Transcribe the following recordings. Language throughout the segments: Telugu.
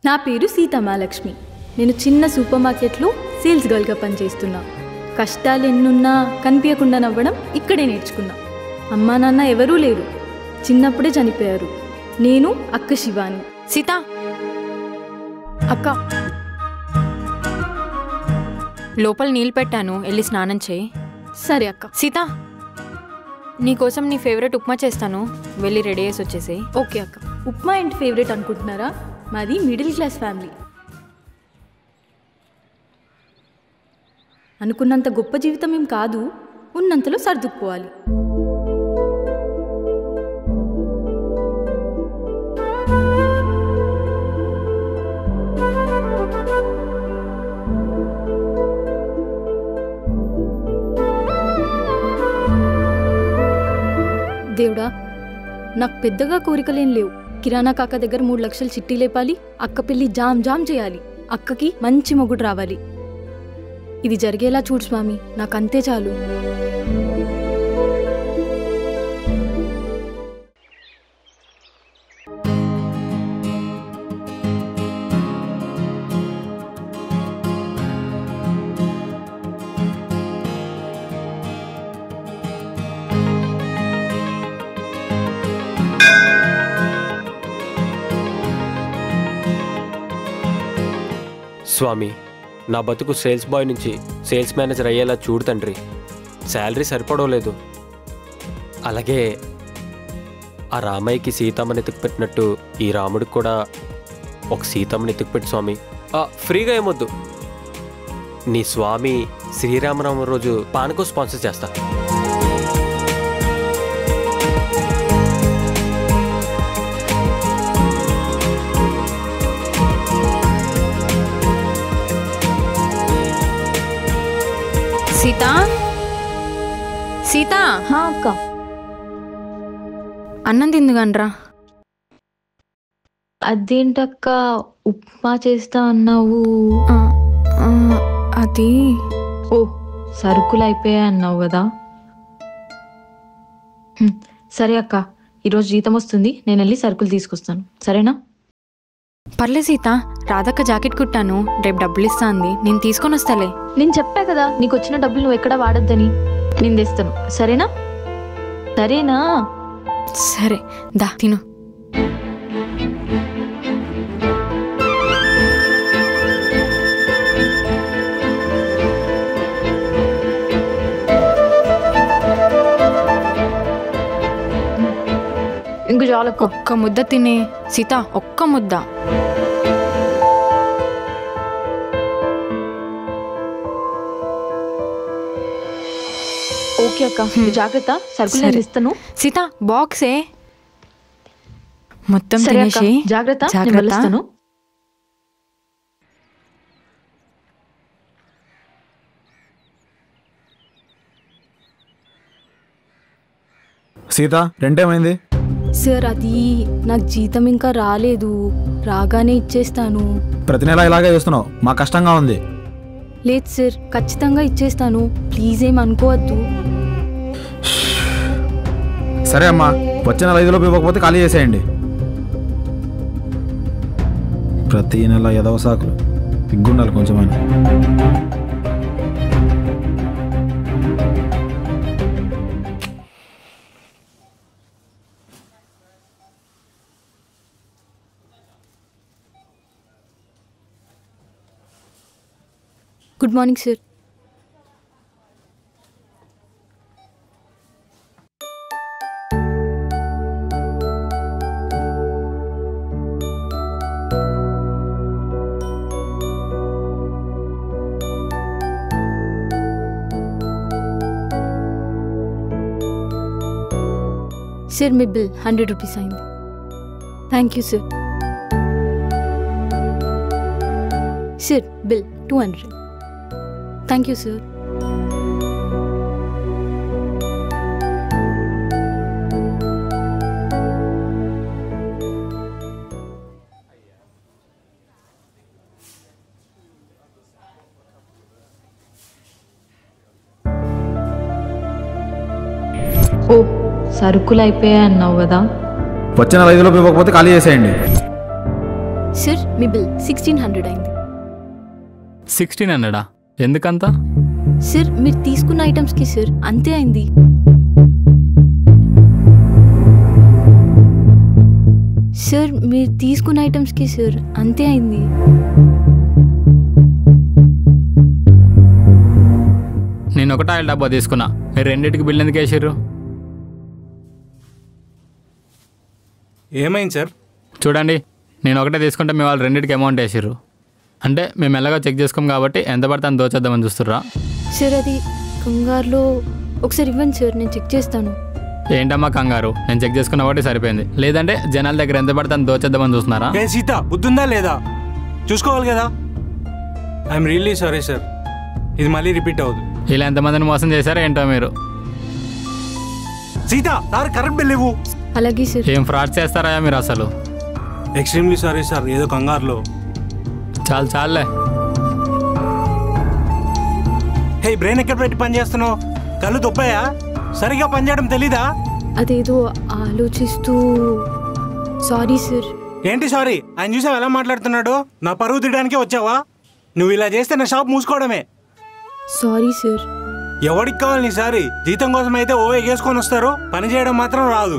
నా పేరు సీతమాలక్ష్మి. నేను చిన్న సూపర్ మార్కెట్లో సేల్స్ గర్ల్గా పనిచేస్తున్నా. కష్టాలు ఎన్నున్నా కనిపించకుండా నవ్వడం ఇక్కడే నేర్చుకున్నా. అమ్మా నాన్న ఎవరూ లేరు, చిన్నప్పుడే చనిపోయారు. నేను అక్క శివాని. సీత అక్క, లోపల నీళ్ళు పెట్టాను, వెళ్ళి స్నానం చేయి. సరే అక్క. సీత, నీకోసం నీ ఫేవరెట్ ఉప్మా చేస్తాను, వెళ్ళి రెడీ చేసి వచ్చేసేయి. ఓకే అక్క. ఉప్మా ఏంటి ఫేవరెట్ అనుకుంటున్నారా? మాది మిడిల్ క్లాస్ ఫ్యామిలీ. అనుకున్నంత గొప్ప జీవితం ఏం కాదు, ఉన్నంతలో సర్దుకుపోవాలి. దేవుడా, నాకు పెద్దగా కోరికలేం లేవు. కిరాణా కాక దగ్గర 3 లక్షలు చిట్టి లేపాలి, అక్క పెళ్ళి జామ్ జామ్ చేయాలి, అక్కకి మంచి మొగుడు రావాలి. ఇది జరిగేలా చూడు స్వామి, నాకంతే చాలు. స్వామి, నా బతుకు సేల్స్ బాయ్ నుంచి సేల్స్ మేనేజర్ అయ్యేలా చూడు తండ్రి. శాలరీ సరిపడలేదు. అలాగే ఆ రామయ్యకి సీతమ్మని ఎత్తుకుపెట్టినట్టు ఈ రాముడికి కూడా ఒక సీతమ్మని ఎత్తుకుపెట్టు స్వామి. ఫ్రీగా ఏమొద్దు. నీ స్వామి శ్రీరామనవమి రోజు పానకం స్పాన్సర్ చేస్తా. సీత, సీత. అక్క, అన్నం తిందుగానరా. అదేంటక్క ఉప్మా చేస్తా అన్నావు? అది ఓ, సరుకులు అయిపోయా అన్నావు కదా. సరే అక్క, ఈరోజు జీతం వస్తుంది, నేను వెళ్ళి సరుకులు తీసుకొస్తాను, సరేనా? పర్లే సీత, రాధక్క జాకెట్ కుట్టాను, రేపు డబ్బులు ఇస్తా అంది, నేను తీసుకొని వస్తాలే. నేను చెప్పా కదా నీకు వచ్చిన డబ్బులు నువ్వు ఎక్కడా వాడొద్దని. నేను తెస్తాను, సరేనా? సరేనా? సరే, దా తిను. ఇంక చాలు. ఒక్క ముద్ద తినే సీత, ఒక్క ముద్ద. ఓకే అక్క, జాగ్రత్త, సరుకులు నేను ఇస్తాను. సీత, బాక్సే మొత్తం సరే అక్క, తినేసి జాగ్రత్త, నేను వెళ్ళొస్తాను. సీత, రెండేమైంది? సార్, అది నాకు జీతం ఇంకా రాలేదు, రాగానే ఇచ్చేస్తాను. ప్రతి నెల ఇలాగే చేస్తున్నావు, మా కష్టంగా ఉంది. లేదు సార్, ఖచ్చితంగా ఇచ్చేస్తాను, ప్లీజ్ ఏం అనుకోవద్దు. సరే అమ్మా, వచ్చే నెల 5 లోపు ఇవ్వకపోతే ఖాళీ చేసేయండి. ప్రతి నెల ఎదవ సాకులు, ఇగ్గుండాలి కొంచెమైనా. Good morning sir. సార్, మీ బిల్ 100 రూపీస్ అయింది. Thank you sir. Sir, bill 200. Thank you sir. Oh, సరుకులు అయిపోయా అన్నావు కదా. వచ్చే నెల 5 లోపు ఇవ్వకపోతే ఖాళీ చేసేయండి. సార్ మీ బిల్ 1600 అయింది. 1600 ఎందుకంత? సార్ మీరు తీసుకున్న ఐటమ్స్కి సార్ అంతే అయింది. సార్ మీరు తీసుకున్న ఐటమ్స్కి సార్ అంతే అయింది. నేను ఒకటే ఆయిల్ డబ్బా తీసుకున్నా, మీరు రెండింటికి బిల్ ఎందుకు వేసారు? ఏమైంది సార్? చూడండి, నేను ఒకటే తీసుకుంటే మీ వాళ్ళు రెండింటికి అమౌంట్ వేసారు. అంటే మేము ఎలాగో చెక్ చేసుకోం కాబట్టి ఎంత పడితే అంత దోచేద్దామని చూస్తుర్రా? సార్ అది కంగారులో ఒకసారి ఇవ్వండి సార్, నేను చెక్ చేస్తాను. ఏంటమ్మా కంగారు, నేను చెక్ చేసుకున్న ఒకటి సరిపోయింది. లేదంటే జనాల దగ్గర ఎంత పడితే అంత దోచేద్దామని చూస్తున్నారా? ఏ సీత, బుద్ధుందా లేదా? చూసుకోవాలి కదా. ఐఎమ్ రియల్లీ సారీ సార్, ఇది మళ్ళీ రిపీట్ అవ్వదు. ఇలా ఎంతమందిని మోసం చేశారో ఏంటో మీరు. సీత, సార్ కరెక్ట్ బిల్ ఇవ్వు. అలాగే సార్. ఏం ఫ్రాడ్ చేస్తారా మీరు అసలు? ఎక్స్ట్రీమ్లీ సారీ సార్, ఏదో కంగారులో. చాలే. హే, బ్రెయిన్ ఎక్కడ పెట్టి పని చేస్తున్నావు? కళ్ళు దొబ్బాయా? సరిగా పనిచేయడం తెలీదా? అదేదో ఆలోచిస్తూ. Sorry sir. ఏంటి సారీ? ఆయన చూసావు ఎలా మాట్లాడుతున్నాడు? నా పరువు తీయడానికే వచ్చావా? నువ్వు ఇలా చేస్తే నా షాప్ మూసుకోవడమే. Sorry sir. ఎవరికి కావాలి నీ సారీ? జీతం కోసం అయితే ఓ ఎగేసుకొని వస్తారు, పని చేయడం మాత్రం రాదు.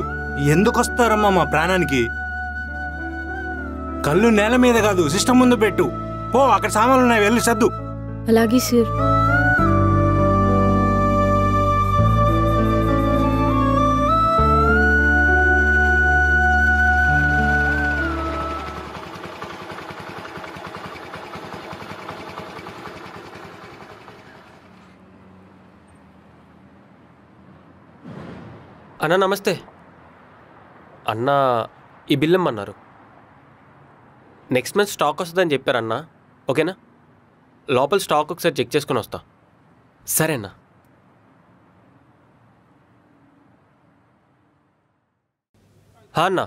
ఎందుకు వస్తారమ్మా మా ప్రాణానికి? కళ్ళు నేల మీద కాదు, సిస్టమ్ ముందు పెట్టు. పో, అక్కడ సామాన్లు ఉన్నాయి, వెళ్ళి సర్దు. అలాగే సార్. అన్న నమస్తే. అన్న ఈ బిల్ ఇమ్మన్నారు. నెక్స్ట్ మంత్ స్టాక్ వస్తుందని చెప్పారన్న. ఓకేనా? లోపల స్టాక్ ఒకసారి చెక్ చేసుకుని వస్తా. సరేనా? అన్న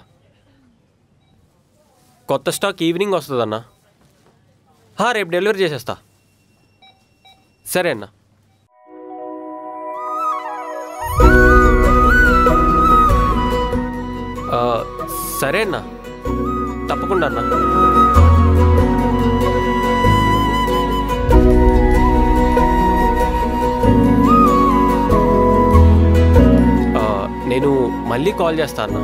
కొత్త స్టాక్ ఈవినింగ్ వస్తుందన్నా. రేపు డెలివరీ చేసేస్తా. సరే అన్న. సరే అన్న, తప్పకుండా అన్న. నేను మళ్ళీ కాల్ చేస్తా అన్న.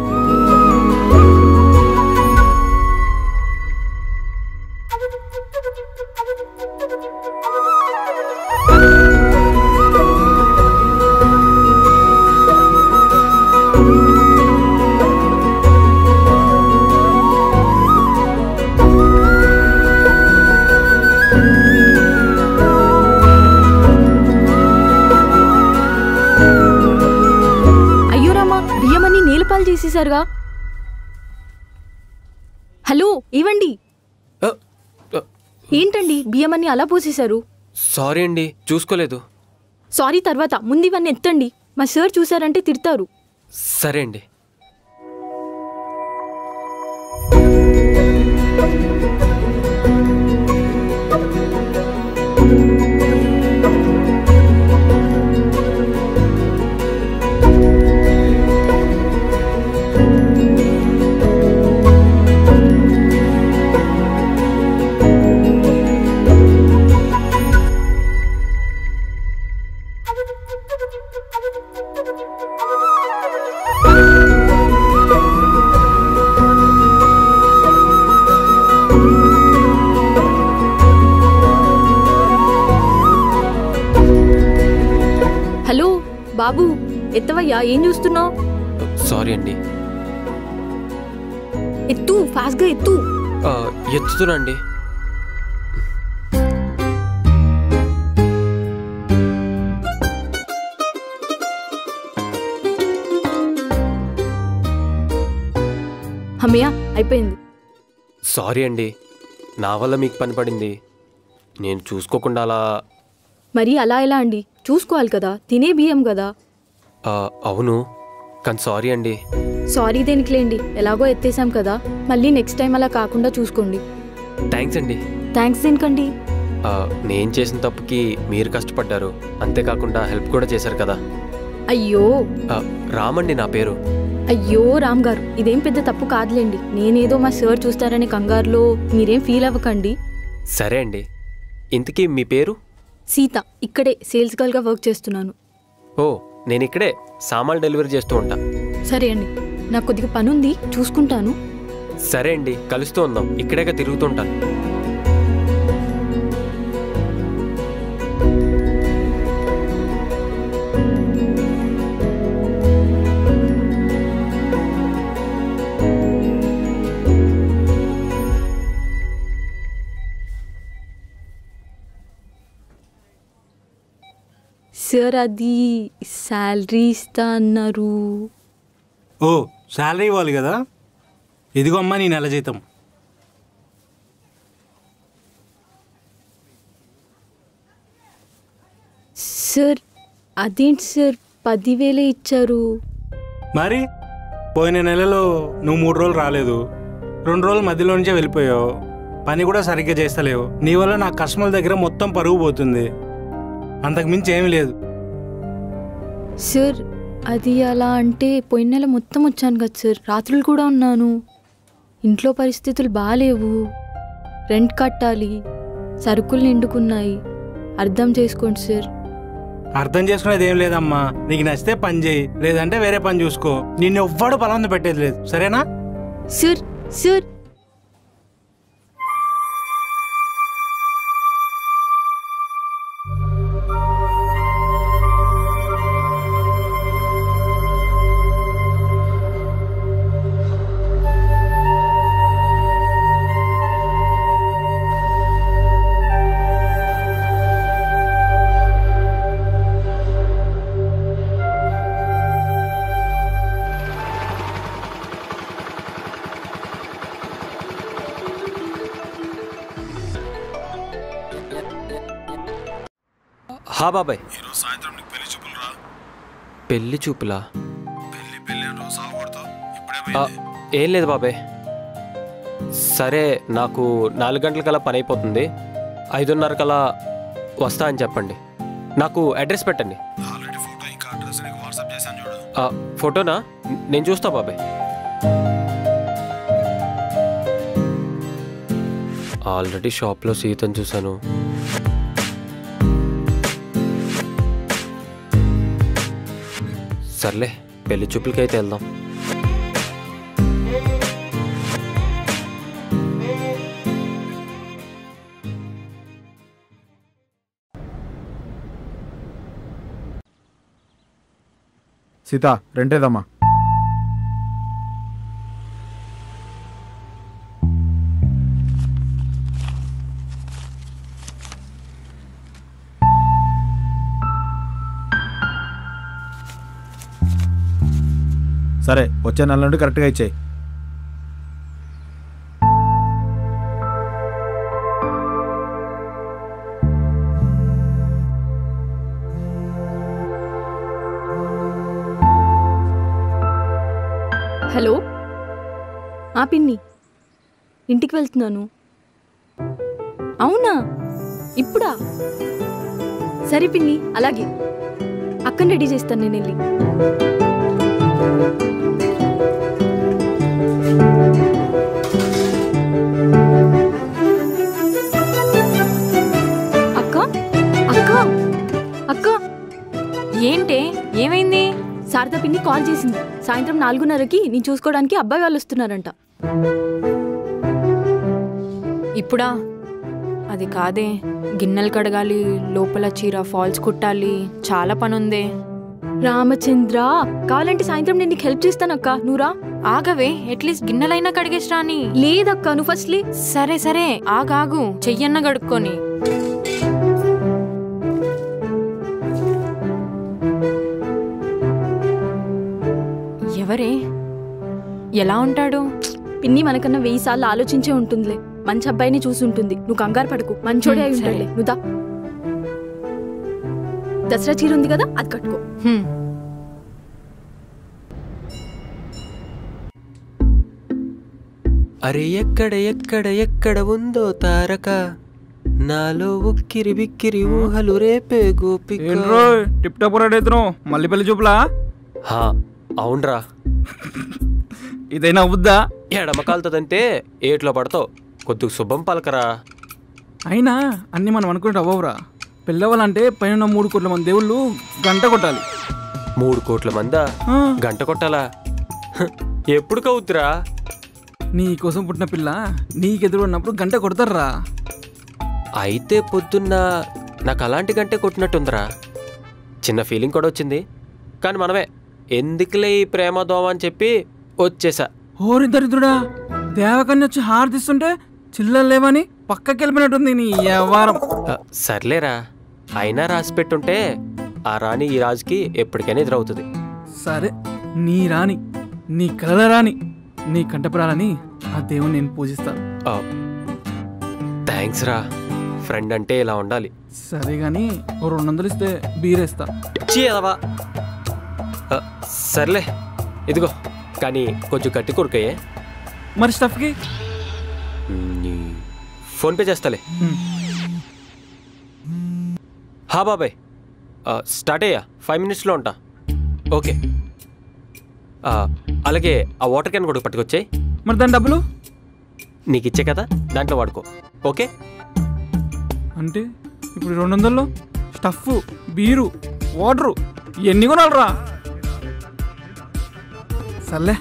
చేసేసారుగా. హలో, ఇవ్వండి. ఏంటండి బియ్యం అన్ని అలా పోసేశారు? సారీ అండి, చూసుకోలేదు. సారీ తర్వాత, ముందు ఇవన్నీ ఎత్తండి. మా సార్ చూసారంటే తిడతారు. సరే అండి. హలో బాబు, ఎత్తవయ్యా, ఏం చూస్తున్నావు? సారీ అండి. ఎత్తు, ఫాస్ట్గా ఎత్తు. ఎత్తుతున్నా. అమ్మయ్య, అయిపోయింది. సారీ అండి, నా వల్ల మీకు పని పడింది. నేను చూసుకోకుండా అలా. మరి అలా ఎలా అండి? చూసుకోవాలి కదా, తినే బియ్యం కదా. అవును, కానీ సారీ అండి. సారీ దేనికిలేండి, ఎలాగో ఎత్తేసాం కదా. మళ్ళీ నెక్స్ట్ టైం అలా కాకుండా చూసుకోండి. థ్యాంక్స్ అండి. థ్యాంక్స్ దేనికండి? నేను చేసిన తప్పుకి మీరు కష్టపడ్డారు, అంతేకాకుండా హెల్ప్ కూడా చేశారు కదా. అయ్యో. రామండి నా పేరు. అయ్యో రామ్ గారు, ఇదేం పెద్ద తప్పు కాదులేండి. నేనేదో మా సార్ చూస్తారనే కంగారులో మీరేం ఫీల్ అవ్వకండి. సరే అండి. ఇంతకీ మీ పేరు? సీత. ఇక్కడే సేల్స్ గర్ల్గా వర్క్ చేస్తున్నాను. ఓ, నేను ఇక్కడే సామాన్లు డెలివరీ చేస్తూ ఉంటా. సరే అండి, నాకు కొద్దిగా పని ఉంది, చూసుకుంటాను. సరే అండి, కలుస్తూ ఉందాం. ఇక్కడేగా తిరుగుతుంటాను. సార్, అది శాలరీ ఇస్తా అన్నారు. ఓ, శాలరీ ఇవ్వాలి కదా. ఇదిగో అమ్మా నీ నెల జీతం. సార్, అదేంటి సార్ 10,000 ఇచ్చారు? మరి పోయిన నెలలో నువ్వు 3 రోజులు రాలేదు, 2 రోజులు మధ్యలో నుంచే వెళ్ళిపోయావు. పని కూడా సరిగ్గా చేస్తలేవు. నీ వల్ల నా కస్టమర్ల దగ్గర మొత్తం పరుగు పోతుంది. అంతకు మించి ఏమీ లేదు. సార్, అది అలా అంటే పోయిన నెల మొత్తం వచ్చాను కదా సార్, రాత్రులు కూడా ఉన్నాను. ఇంట్లో పరిస్థితులు బాగాలేవు, రెంట్ కట్టాలి, సరుకులు నిండుకున్నాయి. అర్థం చేసుకోండి సార్. అర్థం చేసుకునేది ఏం లేదమ్మా. నీకు నచ్చితే పని చేయి, లేదంటే వేరే పని చూసుకో. నిన్ను ఎవ్వడు బలవంతం పెట్టేది లేదు, సరేనా? సార్ సార్ హా బాబాయ్. ఈరోజు సాయంత్రం నీకు పెళ్లి చూపులు రా. పెళ్లి చూపులా? పెళ్లి రోజు సాగుపడతావు. ఇప్పుడే ఏం లేదు బాబాయ్. సరే, నాకు 4 గంటలకల్లా పని అయిపోతుంది. 5:30కల్లా వస్తా అని చెప్పండి. నాకు అడ్రస్ పెట్టండి. ఆల్రెడీ ఫోటో ఇంకా అడ్రస్ నీకు వాట్సాప్ చేశాను చూడు. ఫోటోనా? నేను చూస్తా బాబాయ్. ఆల్రెడీ షాప్లో సీతను చూశాను. సర్లే, పెళ్లి చూపులకైతే వెళ్దాం. సీత, రెంటేదమ్మా. సరే, వచ్చే నెల నుండి కరెక్ట్గా ఇచ్చేయి. హలో. పిన్ని, ఇంటికి వెళ్తున్నాను. అవునా? ఇప్పుడా? సరే పిన్ని, అలాగే. అక్కని రెడీ చేస్తాను నేను వెళ్ళి. అక్క అక్క అక్క, ఏంటే, ఏమైంది? శారదా పిన్ని కాల్ చేసింది. సాయంత్రం 4:30కి నేను చూసుకోవడానికి అబ్బాయి వాళ్ళు వస్తున్నారంట. ఇప్పుడా? అది కాదే, గిన్నెలు కడగాలి, లోపల చీర ఫాల్స్ కుట్టాలి, చాలా పనుందే. రామచంద్ర, కావాలంటే సాయంత్రం నేను నీకు హెల్ప్ చేస్తానక్క, నువ్వురా. ఆగవే, అట్లీస్ట్ గిన్నెలైనా కడిగేసి రాని. లేదక్క, నువ్వు ఫస్ట్ లే. సరే సరే, ఆగాగు, చెయ్యన్న గడుక్కొని. ఎవరే? ఎలా ఉంటాడు? పిన్ని మనకన్నా 1000 సార్లు ఆలోచించే ఉంటుందిలే. మంచి అబ్బాయిని చూసి ఉంటుంది. నువ్వు కంగారు పడకు, మంచోడే అయి ఉంటాడులే. నువ్వుదా, దసరా చీర ఉంది కదా, అది కట్టుకో. అరే ఎక్కడ ఎక్కడ ఎక్కడ ఉందో తారక, నాలో ఉక్కిరి బిక్కిరి ఊహలు రేపే గోపిక. టిప్ టాప్ రెడీ అవుతున్నావు, మళ్ళీ పెళ్లి చూపులా? అవునరా, ఇదైనా అవుద్దా? ఎడమకాలుతుందంటే ఏట్లో పడతావు. కొద్దిగా శుభం పలకరా. అయినా అన్నీ మనం అనుకుంటే అవ్వవురా. పెళ్ళవ్వాలంటే పైన 3 కోట్ల మంది దేవుళ్ళు గంట కొట్టాలి. 3 కోట్ల మందా గంట కొట్టాలా? ఎప్పుడు కవుతురా? నీ కోసం పుట్టిన పిల్ల నీకెదురు ఉన్నప్పుడు గంట కొడతారా? అయితే పొద్దున్న నాకు అలాంటి గంటే కొట్టినట్టుందిరా. చిన్న ఫీలింగ్ కూడా వచ్చింది. కానీ మనమే ఎందుకులే ఈ ప్రేమ దోమ అని చెప్పి వచ్చేసా. ఓరి దరిద్రుడా, దేవకన్య వచ్చి హారతిస్తుంటే చిల్లలు లేవని పక్కకి వెళ్ళిపోయినట్టుంది నీ వ్యవహారం. సర్లేరా, అయినా రాసి పెట్టుంటే ఆ రాణి ఈ రాజుకి ఎప్పటికైనా ఎదురవుతుంది. సరే, నీ రాణి, నీ కలల రాణి, నీ కంటపరాలని ఆ దేవుని నేను పూజిస్తాను. థ్యాంక్స్ రా, ఫ్రెండ్ అంటే ఇలా ఉండాలి. సరే గాని 200 ఇస్తే బీరేస్తా. చీదవా. సర్లే ఇదిగో, కానీ కొంచెం గట్టి కొడుకయ్యే. మరి స్టఫ్కి ఫోన్పే చేస్తాలే. హా బాబాయ్, స్టార్ట్ అయ్యా, 5 minutesలో ఉంటా. ఓకే. అలాగే ఆ వాటర్ క్యాన్ కూడా పట్టుకొచ్చాయి. మరి దాని డబ్బులు నీకు ఇచ్చే కదా, దాంట్లో వాడుకో. ఓకే అంటే ఇప్పుడు 200లో స్టఫ్, బీరు, వాటరు ఎన్ని కొనాలరా? సర్లే,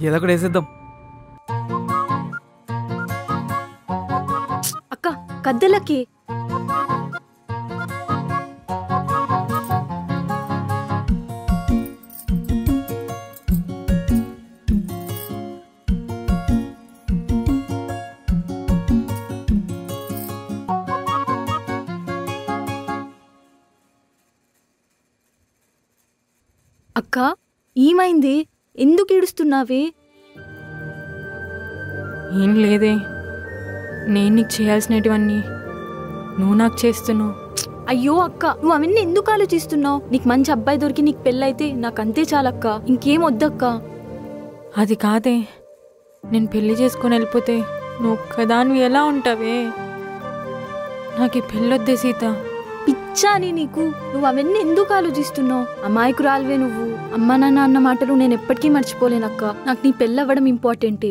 ఏదో ఒకటి వేసేద్దాం. అక్క కద్దెలకి అక్క ఏమైంది? ఎందుకు ఏడుస్తున్నావే? ఏం లేదే, నేను నీకు చేయాల్సినటువన్నీ నువ్వు నాకు చేస్తున్నావు. అయ్యో అక్క, నువ్వు అవన్నీ ఎందుకు ఆలోచిస్తున్నావు? నీకు మంచి అబ్బాయి దొరికి నీకు పెళ్ళైతే నాకు అంతే చాలక్క, ఇంకేం వద్దక్క. అది కాదే, నేను పెళ్లి చేసుకొని వెళ్ళిపోతే నువ్వు ఒక్కదానివి ఎలా ఉంటావే? నాకు ఈ పెళ్ళొద్దే సీత. పిచ్చా అని నీకు? నువ్వు అవన్నీ ఎందుకు ఆలోచిస్తున్నావు? అమాయకురాలివే నువ్వు. అమ్మా నాన్న అన్న మాటలు నేను ఎప్పటికీ మర్చిపోలేనక్క. నాకు నీ పెళ్ళవ్వడం ఇంపార్టెంటే.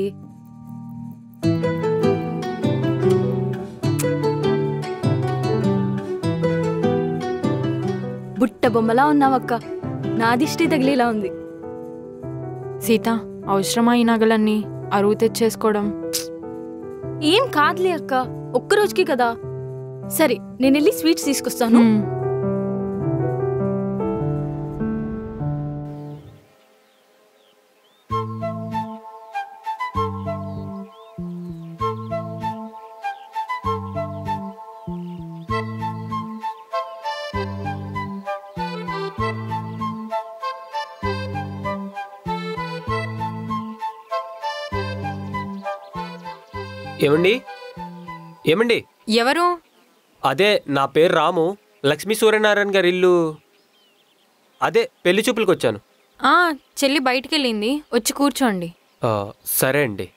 బుట్ట బొమ్మలా ఉన్నావక్క, నాదిష్టి తగిలేలా ఉంది. సీత, అవసరమా ఈ నగలన్నీ అరువు తెచ్చేసుకోవడం? ఏం కాదులే అక్క, ఒక్కరోజుకి కదా. సరే, నేను వెళ్ళి స్వీట్స్ తీసుకొస్తాను. ఏమండి? ఏమండి? ఎవరు? అదే, నా పేరు రాము. లక్ష్మీ సూర్యనారాయణ గారి ఇల్లు అదే, పెళ్లి చూపులకు వచ్చాను. చెల్లి బయటికి వెళ్ళింది, వచ్చి కూర్చోండి. సరే అండి.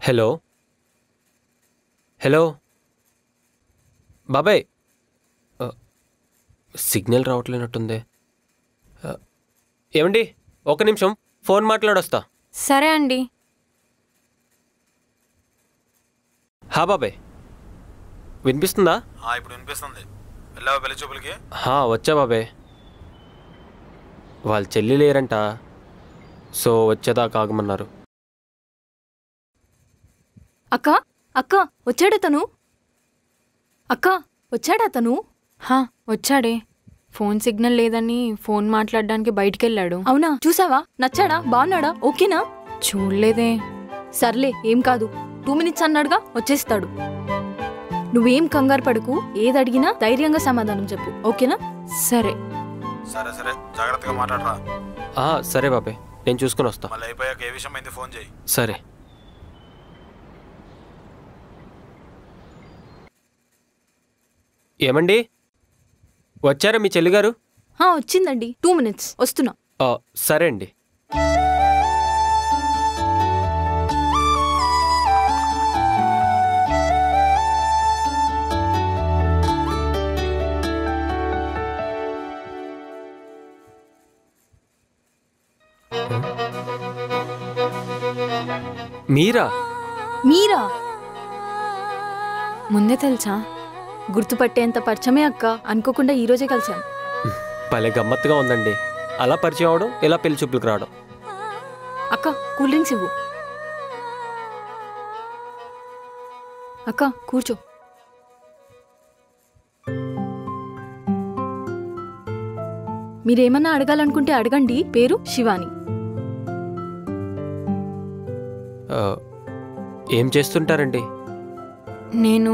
హలో హలో బాబాయ్, సిగ్నల్ రావట్లేనట్టుంది. ఏమండి, ఒక నిమిషం ఫోన్ మాట్లాడొస్తా. సరే అండి. హా బాబాయ్, వినిపిస్తుందా? ఇప్పుడు వినిపిస్తుంది. వెళ్ళావా పెళ్లి చూపులకి? వచ్చా బాబాయ్. వాళ్ళ చెల్లి లేరంట, సో వచ్చేదాకా ఆగమన్నారు. అక్క అక్క వచ్చాడా తను? అక్క వచ్చాడా తను? వచ్చాడే. ఫోన్ సిగ్నల్ లేదని ఫోన్ మాట్లాడడానికి బయటికి వెళ్ళాడు. అవునా? చూసావా? నచ్చాడా? బాగున్నాడా? ఓకేనా? చూడలేదే. సర్లే, ఏం కాదు. 2 minutes అన్నాడుగా, వచ్చేస్తాడు. నువ్వేం కంగారు పడకు, ఏది అడిగినా ధైర్యంగా సమాధానం చెప్పు, ఓకేనా? సరే. సరే సరే జాగ్రత్తగా మాట్లాడరా. సరే బాబాయ్, నేను చూసుకుని వస్తా. మళ్ళీ అయిపోయాక ఏ విషయం అయింది ఫోన్ చేయి. సరే. ఏమండి, వచ్చారా మీ చెల్లిగారు? వచ్చిందండి, 2 minutes వస్తున్నా. సరే అండి. మీరా? ముందే తెలుసా? గుర్తుపట్టేంత పరిచయమే అక్క. అనుకోకుండా ఈరోజే కలిసాం. భలే గమ్మత్తుగా ఉందండి, అలా పరిచయం అవడం, ఇలా పెళ్లి చూపులకు రావడం. అక్క కూల్ డ్రింక్స్ ఇవ్వు. అక్క కూర్చో. మీరేమన్నా అడగాలనుకుంటే అడగండి. పేరు శివాని. ఏం చేస్తుంటారండి? నేను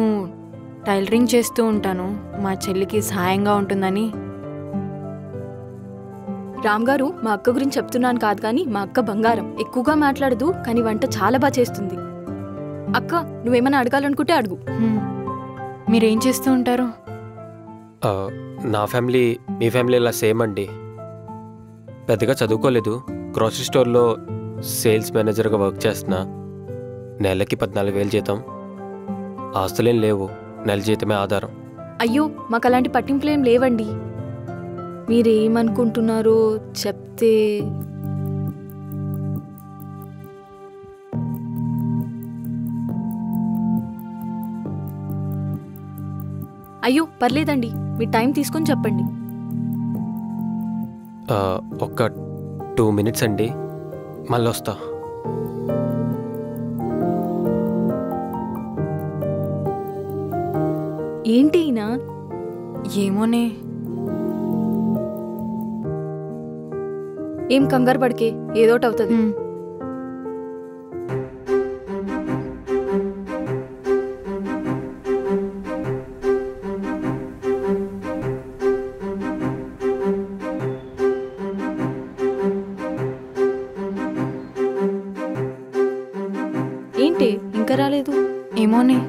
టైలరింగ్ చేస్తూ ఉంటాను. మా చెల్లికి సహాయంగా ఉంటుందని. రామ్ గారు, మా అక్క గురించి చెప్తున్నాను కాదు కానీ మా అక్క బంగారం. ఎక్కువగా మాట్లాడదు కానీ వంట చాలా బాగా చేస్తుంది. అక్క నువ్వేమన్నా అడగాలనుకుంటే అడుగు. మీరేం చేస్తూ ఉంటారు? నా ఫ్యామిలీ మీ ఫ్యామిలీ ఇలా సేమ్ అండి. పెద్దగా చదువుకోలేదు. గ్రోసరీ స్టోర్లో సేల్స్ మేనేజర్గా వర్క్ చేస్తున్నా. నెలకి 14,000 జీతం. ఆస్తులేం లేవు, నెల జీతమే ఆధారం. అయ్యో, మాకు అలాంటి పట్టింపులేం లేవండి. మీరేమనుకుంటున్నారో చెప్తే. అయ్యో పర్లేదండి, మీ టైం తీసుకొని చెప్పండి. ఒక్క 2 minutes అండి, మళ్ళీ వస్తా. ఏంటి ఈయన? ఏమోనే. ఏం కంగారు పడికే, ఏదోటి అవుతుంది. ఏంటి ఇంకా రాలేదు? ఏమోనే.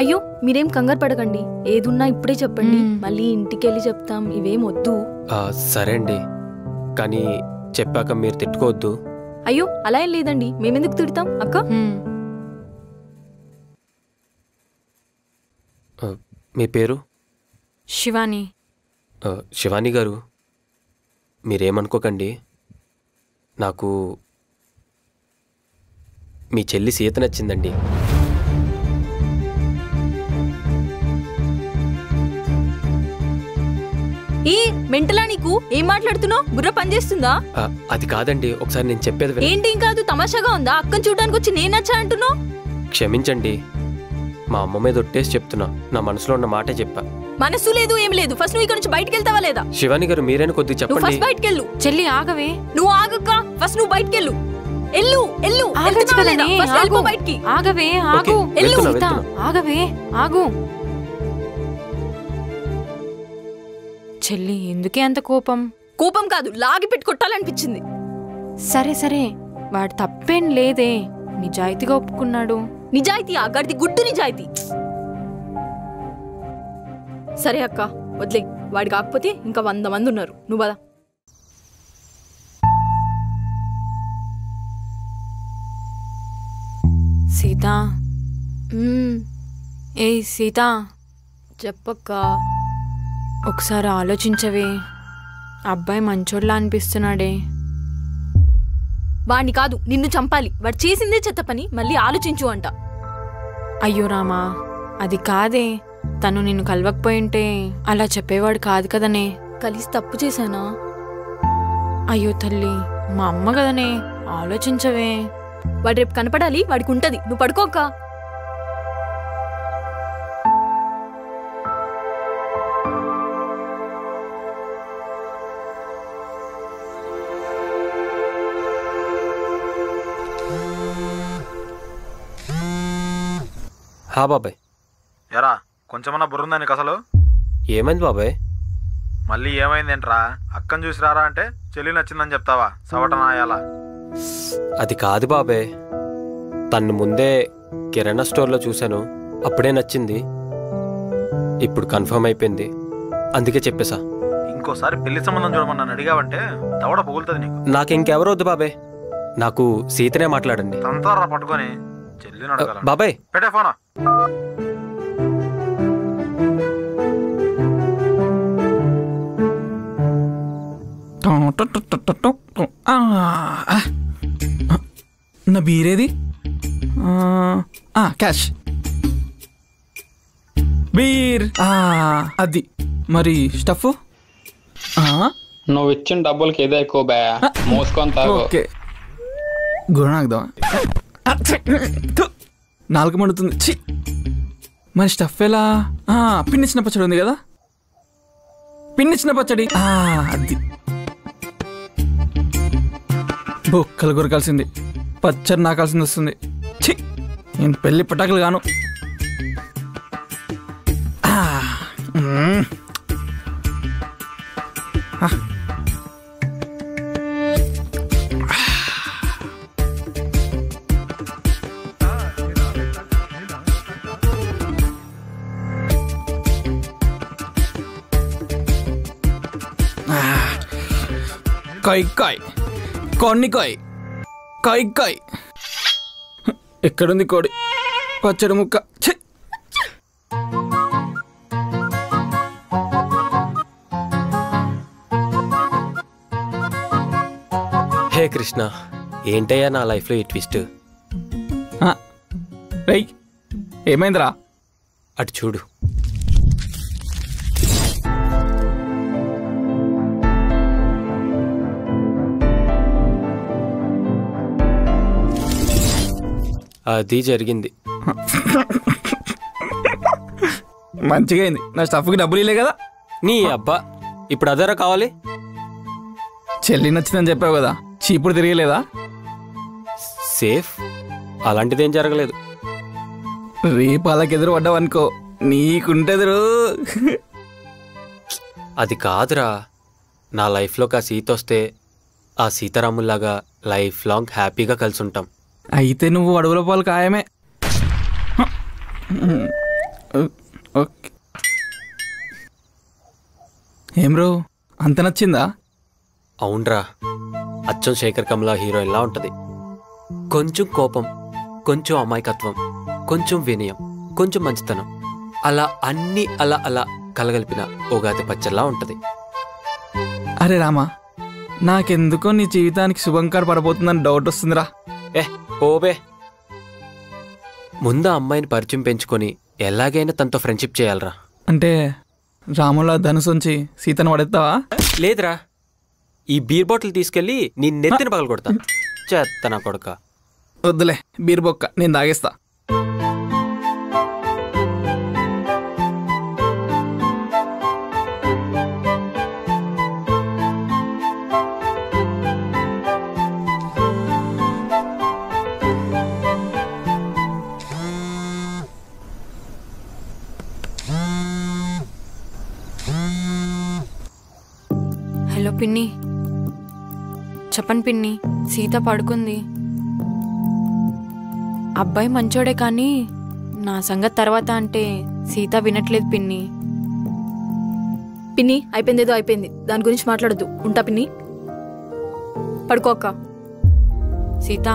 అయ్యో మీరేం కంగారు పడకండి, ఏదున్నా ఇప్పుడే చెప్పండి. మళ్ళీ ఇంటికి వెళ్ళి చెప్తాం, ఇవేం వద్దు. సరే అండి, కానీ చెప్పాక మీరు తిట్టుకోవద్దు. అయ్యో అలా ఏం లేదండి, మేమెందుకు తిడతాం అక్క. మీ పేరు? శివాని. శివాని గారు, మీరేమనుకోకండి. నాకు మీ చెల్లి సీత నచ్చిందండి. ఏ మెంటలా నీకు? ఏం మాట్లాడుతున్నావు? బుర్ర పనిచేస్తుందా? అది కాదండి, ఒకసారి నేను చెప్పేది. ఏంటి ఏం కాదు, తమాషాగా ఉందా? అక్కని చూడడానికి వచ్చి నేను నచ్చా అంటున్నావు? క్షమించండి, మా అమ్మ మీద ఒట్టేసి చెప్తున్నా, నా మనసులో ఉన్న మాటే చెప్పా. మనసు లేదు ఏం లేదు. ఫస్ట్ నువ్వు ఇక్కడ నుంచి బయటికి వెళ్తావా లేదా? శివాని గారు, మీరైనా కొద్దిగా చెప్పండి. ఫస్ట్ బయటికి వెళ్ళు. చెల్లి ఆగవే. నువ్వు ఆగక్క, ఫస్ట్ నువ్వు బయటికి వెళ్ళు. ఎల్లు ఎల్లు. బయటికి ఆగవే. ఆగు. ఆగవే. ఆగు. చెల్లి ఎందుకే అంత కోపం? కోపం కాదు, లాగి పెట్టి కొట్టాలనిపించింది. సరే సరే, వాడు తప్పేం లేదే, నిజాయితీగా ఒప్పుకున్నాడు. నిజాయితీ? గడిది గుడ్డు నిజాయితీ. సరే అక్క వదిలే, వాడి కాకపోతే ఇంకా 100 మంది ఉన్నారు. నువ్వు బదా. సీత. ఏ సీత, చెప్పక్క. ఒకసారి ఆలోచించవే, అబ్బాయి మంచోళ్ళ అనిపిస్తున్నాడే. వాణ్ణి కాదు, నిన్ను చంపాలి. వాడు చేసిందే చెత్త పని, మళ్ళీ ఆలోచించు అంట. అయ్యో రామా, అది కాదే. తను నిన్ను కలవకపోయింటే అలా చెప్పేవాడు కాదు కదనే. కలిసి తప్పు చేశానా? అయ్యో తల్లి, మా అమ్మ కదనే, ఆలోచించవే. వాడు రేపు కనపడాలి, వాడికి ఉంటది. నువ్వు పడుకోక్క. హా బాబాయ్. ఎరా కొంచెమన్నా బుర్రుందా నీకు అసలు? ఏమైంది బాబాయ్? మళ్ళీ ఏమైందేంట్రా? అక్కని చూసి రారా అంటే చెల్లి నచ్చిందని చెప్తావా? సవటనాయాలా? అది కాదు బాబాయ్, తను ముందే కిరాణా స్టోర్లో చూశాను, అప్పుడే నచ్చింది. ఇప్పుడు కన్ఫర్మ్ అయిపోయింది, అందుకే చెప్పేసా. ఇంకోసారి పెళ్లి సంబంధం చూడమని నన్ను అడిగావంటే దవడ పొగులుతుంది నీకు. నాకు ఇంకెవరు వద్దు బాబాయ్, నాకు సీతనే మాట్లాడండి. తంతారా పట్టుకొని చెల్లిని అడగాల. బాబాయ్ పెట్టే ఫోనా. నా బీరేది? Cash beer. అది మరి స్టఫ్. నువ్వు ఇచ్చిన డబ్బులకి ఏదో ఎక్కువ బే, మోసుకొని తాగు. ఓకే, గుణాగదా. నాలుగు మండుతుంది. ఛీ, మరి స్టఫ్ ఎలా? పిన్నిచ్చిన పచ్చడి ఉంది కదా, పిన్నిచ్చిన పచ్చడి. అది బొక్కలు కొరకాల్సింది, పచ్చడి నాకాల్సింది వస్తుంది. ఛీ, నేను పెళ్ళి పటాకులు గాను. కాయ్ కాయ్ కొన్ని కాయ్ కాయ్ కాయ్. ఎక్కడుంది కోడి పచ్చడి ముక్క? ఛీ, హే కృష్ణ, ఏంటయ్యా నా లైఫ్లో ఈ ట్విస్ట్? రై ఏమైందిరా? అటు చూడు. అది జరిగింది. మంచిగా అయింది. నా స్టఫ్కి డబ్బులు ఇలే కదా. నీ అబ్బా, ఇప్పుడు అదరా కావాలి? చెల్లి నచ్చిందని చెప్పావు కదా, చీపుడు తిరగలేదా? సేఫ్, అలాంటిదేం జరగలేదు. రేపు అలాగ ఎదురు పడ్డావనుకో, నీకుంటెదురు. అది కాదురా, నా లైఫ్లోకి ఆ సీత వస్తే ఆ సీతారాముల్లాగా లైఫ్ లాంగ్ హ్యాపీగా కలిసి ఉంటాం. అయితే నువ్వు అడవుల పాలు ఖాయమే. ఓకే, ఏం రో అంత నచ్చిందా? అవునరా, అచ్చం శేఖర్ కమలా హీరోయిన్లా ఉంటుంది. కొంచెం కోపం, కొంచెం అమాయకత్వం, కొంచెం వినయం, కొంచెం మంచితనం, అలా అన్నీ అలా అలా కలగలిపిన ఉగాది పచ్చల్లా ఉంటుంది. అరే రామా, నాకెందుకో నీ జీవితానికి శుభంకర పడబోతుందని డౌట్ వస్తుందిరా. ఓబే, ముందు అమ్మాయిని పరిచయం పెంచుకొని ఎలాగైనా తనతో ఫ్రెండ్షిప్ చేయాలరా. అంటే రాములా ధనుసొంచి సీతను పడేస్తావా? లేదురా, ఈ బీర్ బాటిల్ తీసుకెళ్ళి నీ నెత్తిన పగలు కొడతా. చేత్త నా కొడుక. వద్దులే, బీర్ బొక్క నేను తాగేస్తా. హలో పిన్ని, చెప్పండి పిన్ని. సీత పడుకుంది. అబ్బాయి మంచోడే కానీ నా సంగతి తర్వాత అంటే సీత వినట్లేదు పిన్ని. పిన్ని, అయిపోయిందేదో అయిపోయింది, దాని గురించి మాట్లాడద్దు. ఉంటా పిన్ని, పడుకోక్క. సీత,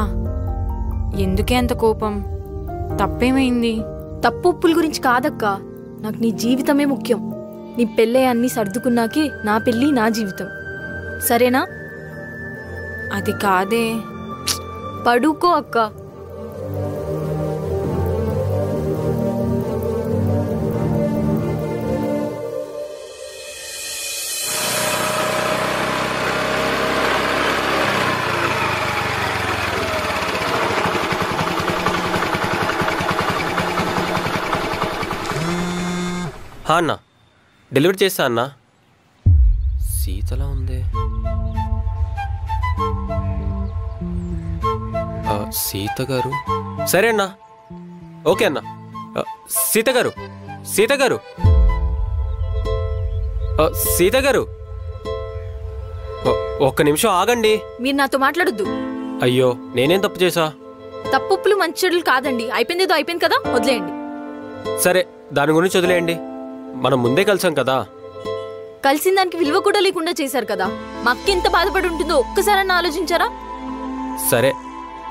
ఎందుకే అంత కోపం? తప్పేమైంది? తప్పు ఉప్పుల గురించి కాదక్క, నాకు నీ జీవితమే ముఖ్యం. నీ పెళ్ళే అన్నీ సర్దుకున్నాకే నా పెళ్ళి, నా జీవితం. సరేనా? అది కాదే. పడుకో అక్క. అన్న డెలివరీ చేస్తా అన్న. సీతలా ఉంది. సీత గారు సరే అన్న. ఓకే అన్న. సీత గారు సీత గారు సీత గారు ఒక్క నిమిషం ఆగండి. మీరు నాతో మాట్లాడొద్దు. అయ్యో నేనేం తప్పు చేసా? తప్పులు మంచి చెడులు కాదండి. అయిపోయింది ఏదో అయిపోయింది కదా, వదిలేయండి. సరే దాని గురించి వదిలేయండి. మనం ముందే కలిసాం కదా. కలిసిన దానికి విలువ కూడా లేకుండా చేశారు కదా. మా అక్క ఎంత బాధపడి ఉంటుందో ఒక్కసారన్నా ఆలోచించారా? సరే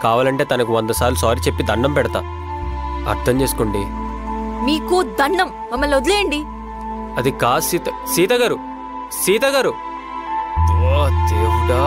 కావాలంటే తనకు 100 సార్లు సారీ చెప్పి దండం పెడతా. అర్థం చేసుకోండి. మీకు దండం, మమ్మల్ని వదిలేయండి. అది కాదు సీత గారు సీత గారు. ఓ దేవుడా.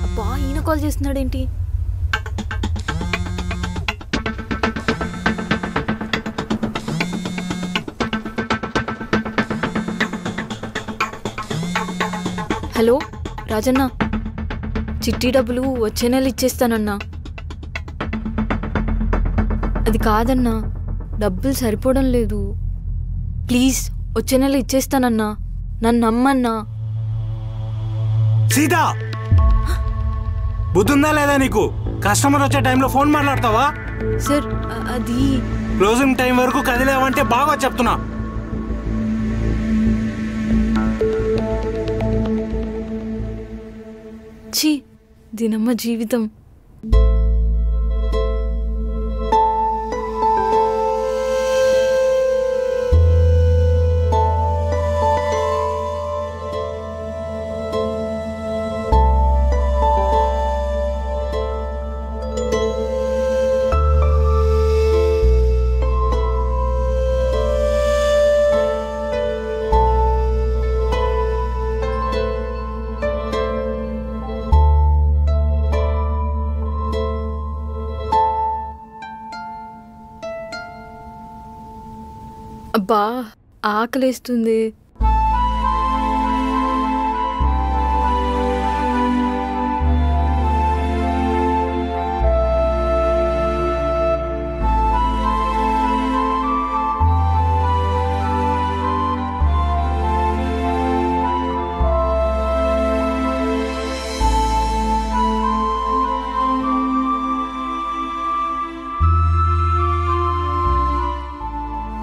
అబ్బా ఈయన కాల్ చేస్తున్నాడేంటి? హలో రాజన్న, చిట్టి డబ్బులు వచ్చే నెల ఇచ్చేస్తానన్నా. అది కాదన్నా, డబ్బులు సరిపోవడం లేదు. ప్లీజ్ వచ్చే నెల ఇచ్చేస్తానన్నా, నన్ను నమ్మన్నా. సీతా బుద్ధుందా లేదా నీకు? కస్టమర్ వచ్చే టైంలో ఫోన్ మాట్లాడతావా? సార్ అది క్లోజింగ్ టైం వరకు కదిలేవంటే బాగా చెప్తున్నా. ఛీ, దీనమ్మ జీవితం. అబ్బా ఆకలేస్తుంది.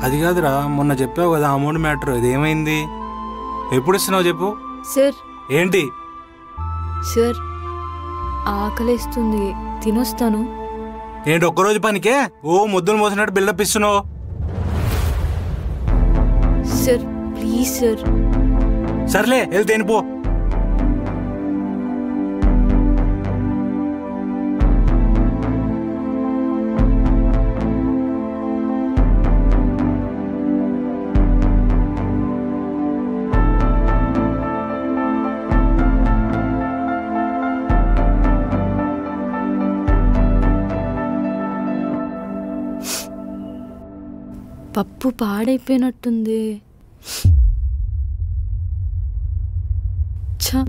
అది కాదురా, మొన్న చెప్పావు కదా అమౌంట్ మ్యాటర్, ఇది ఏమైంది? ఎప్పుడు ఇస్తున్నావు చెప్పు. సార్ ఏంటి? సార్ ఆకలేస్తుంది, తినొస్తాను. ఏంటి ఒక్కరోజు పనికే ఓ ముద్దులు మోసినట్టు బిల్డప్ ఇస్తున్నావు? Sir please sir. సర్లే వెళ్తే తినిపో. పప్పు పాడైపోయినట్టుంది. ఛ,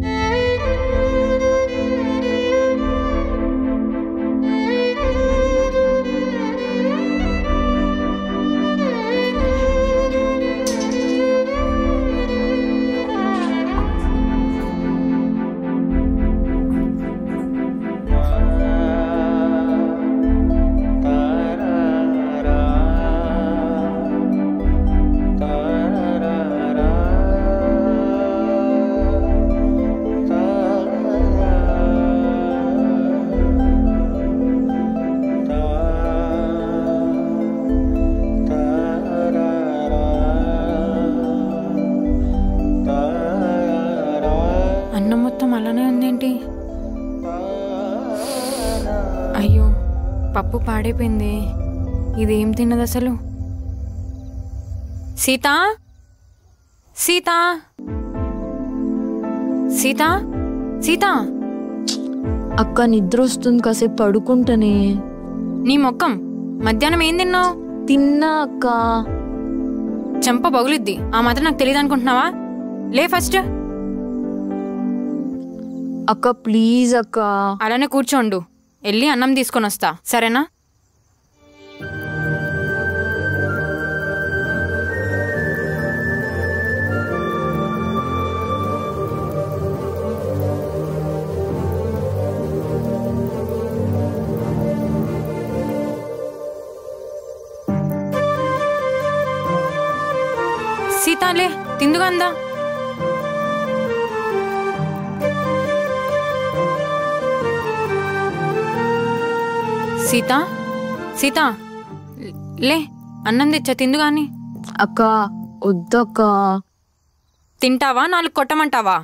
అన్నం మొత్తం అలానే ఉందేంటి? అయ్యో పప్పు పాడైపోయింది. ఇదేం తిన్నది అసలు? సీత సీత సీత సీత అక్క నిద్ర వస్తుంది, కాసేపు పడుకుంటానే. నీ మొక్కం మధ్యాహ్నం ఏం తిన్నావు? తిన్నా అక్క. చెంప పగులుద్ది. ఆ మాత్రం నాకు తెలియదు అనుకుంటున్నావా? లే ఫస్ట్. అక్క ప్లీజ్ అక్క. అలానే కూర్చోండు, వెళ్ళి అన్నం తీసుకొని వస్తా, సరేనా? సీతాలే తిందుగా అందా. సీత సీత లే, అన్నం తెచ్చా తిందుగాని. అక్క వద్దక్క. తింటావా? 4 కొట్టమంటావా?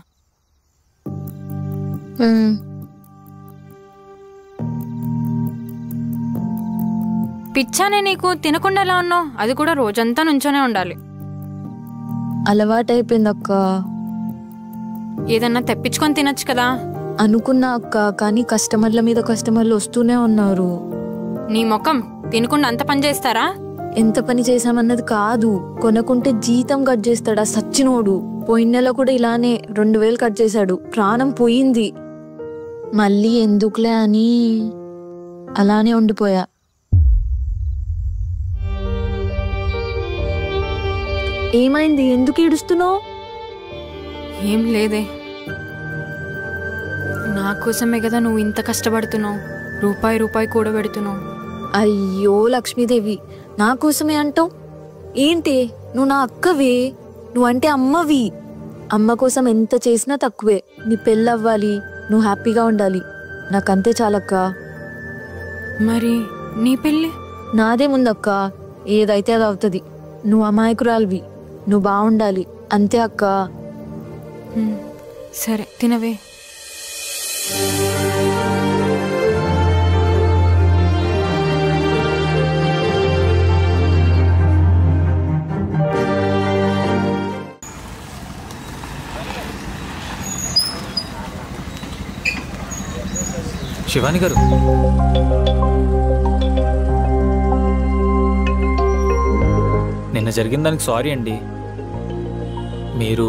పిచ్చానే నీకు, తినకుండా ఎలా ఉన్నావు? అది కూడా రోజంతా నుంచోనే ఉండాలి. అలవాటైపోయింది అక్క. ఏదన్నా తెప్పించుకొని తినొచ్చు కదా. అనుకున్నా అక్క, కానీ కస్టమర్ల మీద కస్టమర్లు వస్తూనే ఉన్నారు. నీ ముఖం, తినకుండా అంత పని చేస్తారా? ఎంత పని చేశామన్నది కాదు, కొనుక్కుంటే జీతం కట్ చేస్తాడా సచ్చినోడు. పోయిన నెల కూడా ఇలానే 2000 కట్ చేశాడు. ప్రాణం పోయింది. మళ్ళీ ఎందుకులే అని అలానే ఉండిపోయా. ఏమైంది? ఎందుకు ఏడుస్తున్నావు? ఏం లేదే, నా కోసమే కదా నువ్వు ఇంత కష్టపడుతున్నావు, రూపాయి కూడబెడుతున్నావు. అయ్యో లక్ష్మీదేవి, నా కోసమే అంటావు ఏంటి? నువ్వు నా అక్కవే, నువ్వంటే అమ్మవి. అమ్మ కోసం ఎంత చేసినా తక్కువే. నీ పెళ్ళవ్వాలి, నువ్వు హ్యాపీగా ఉండాలి, నాకంతే చాలక్క. మరి నీ పెళ్ళి? నాదేముందక్క, ఏదైతే అది అవుతుంది. నువ్వు అమాయకురాలివి, నువ్వు బాగుండాలి, అంతే అక్క. సరే తినవే. శివాని గారు, నిన్న జరిగిన దానికి సారీ అండి. మీరు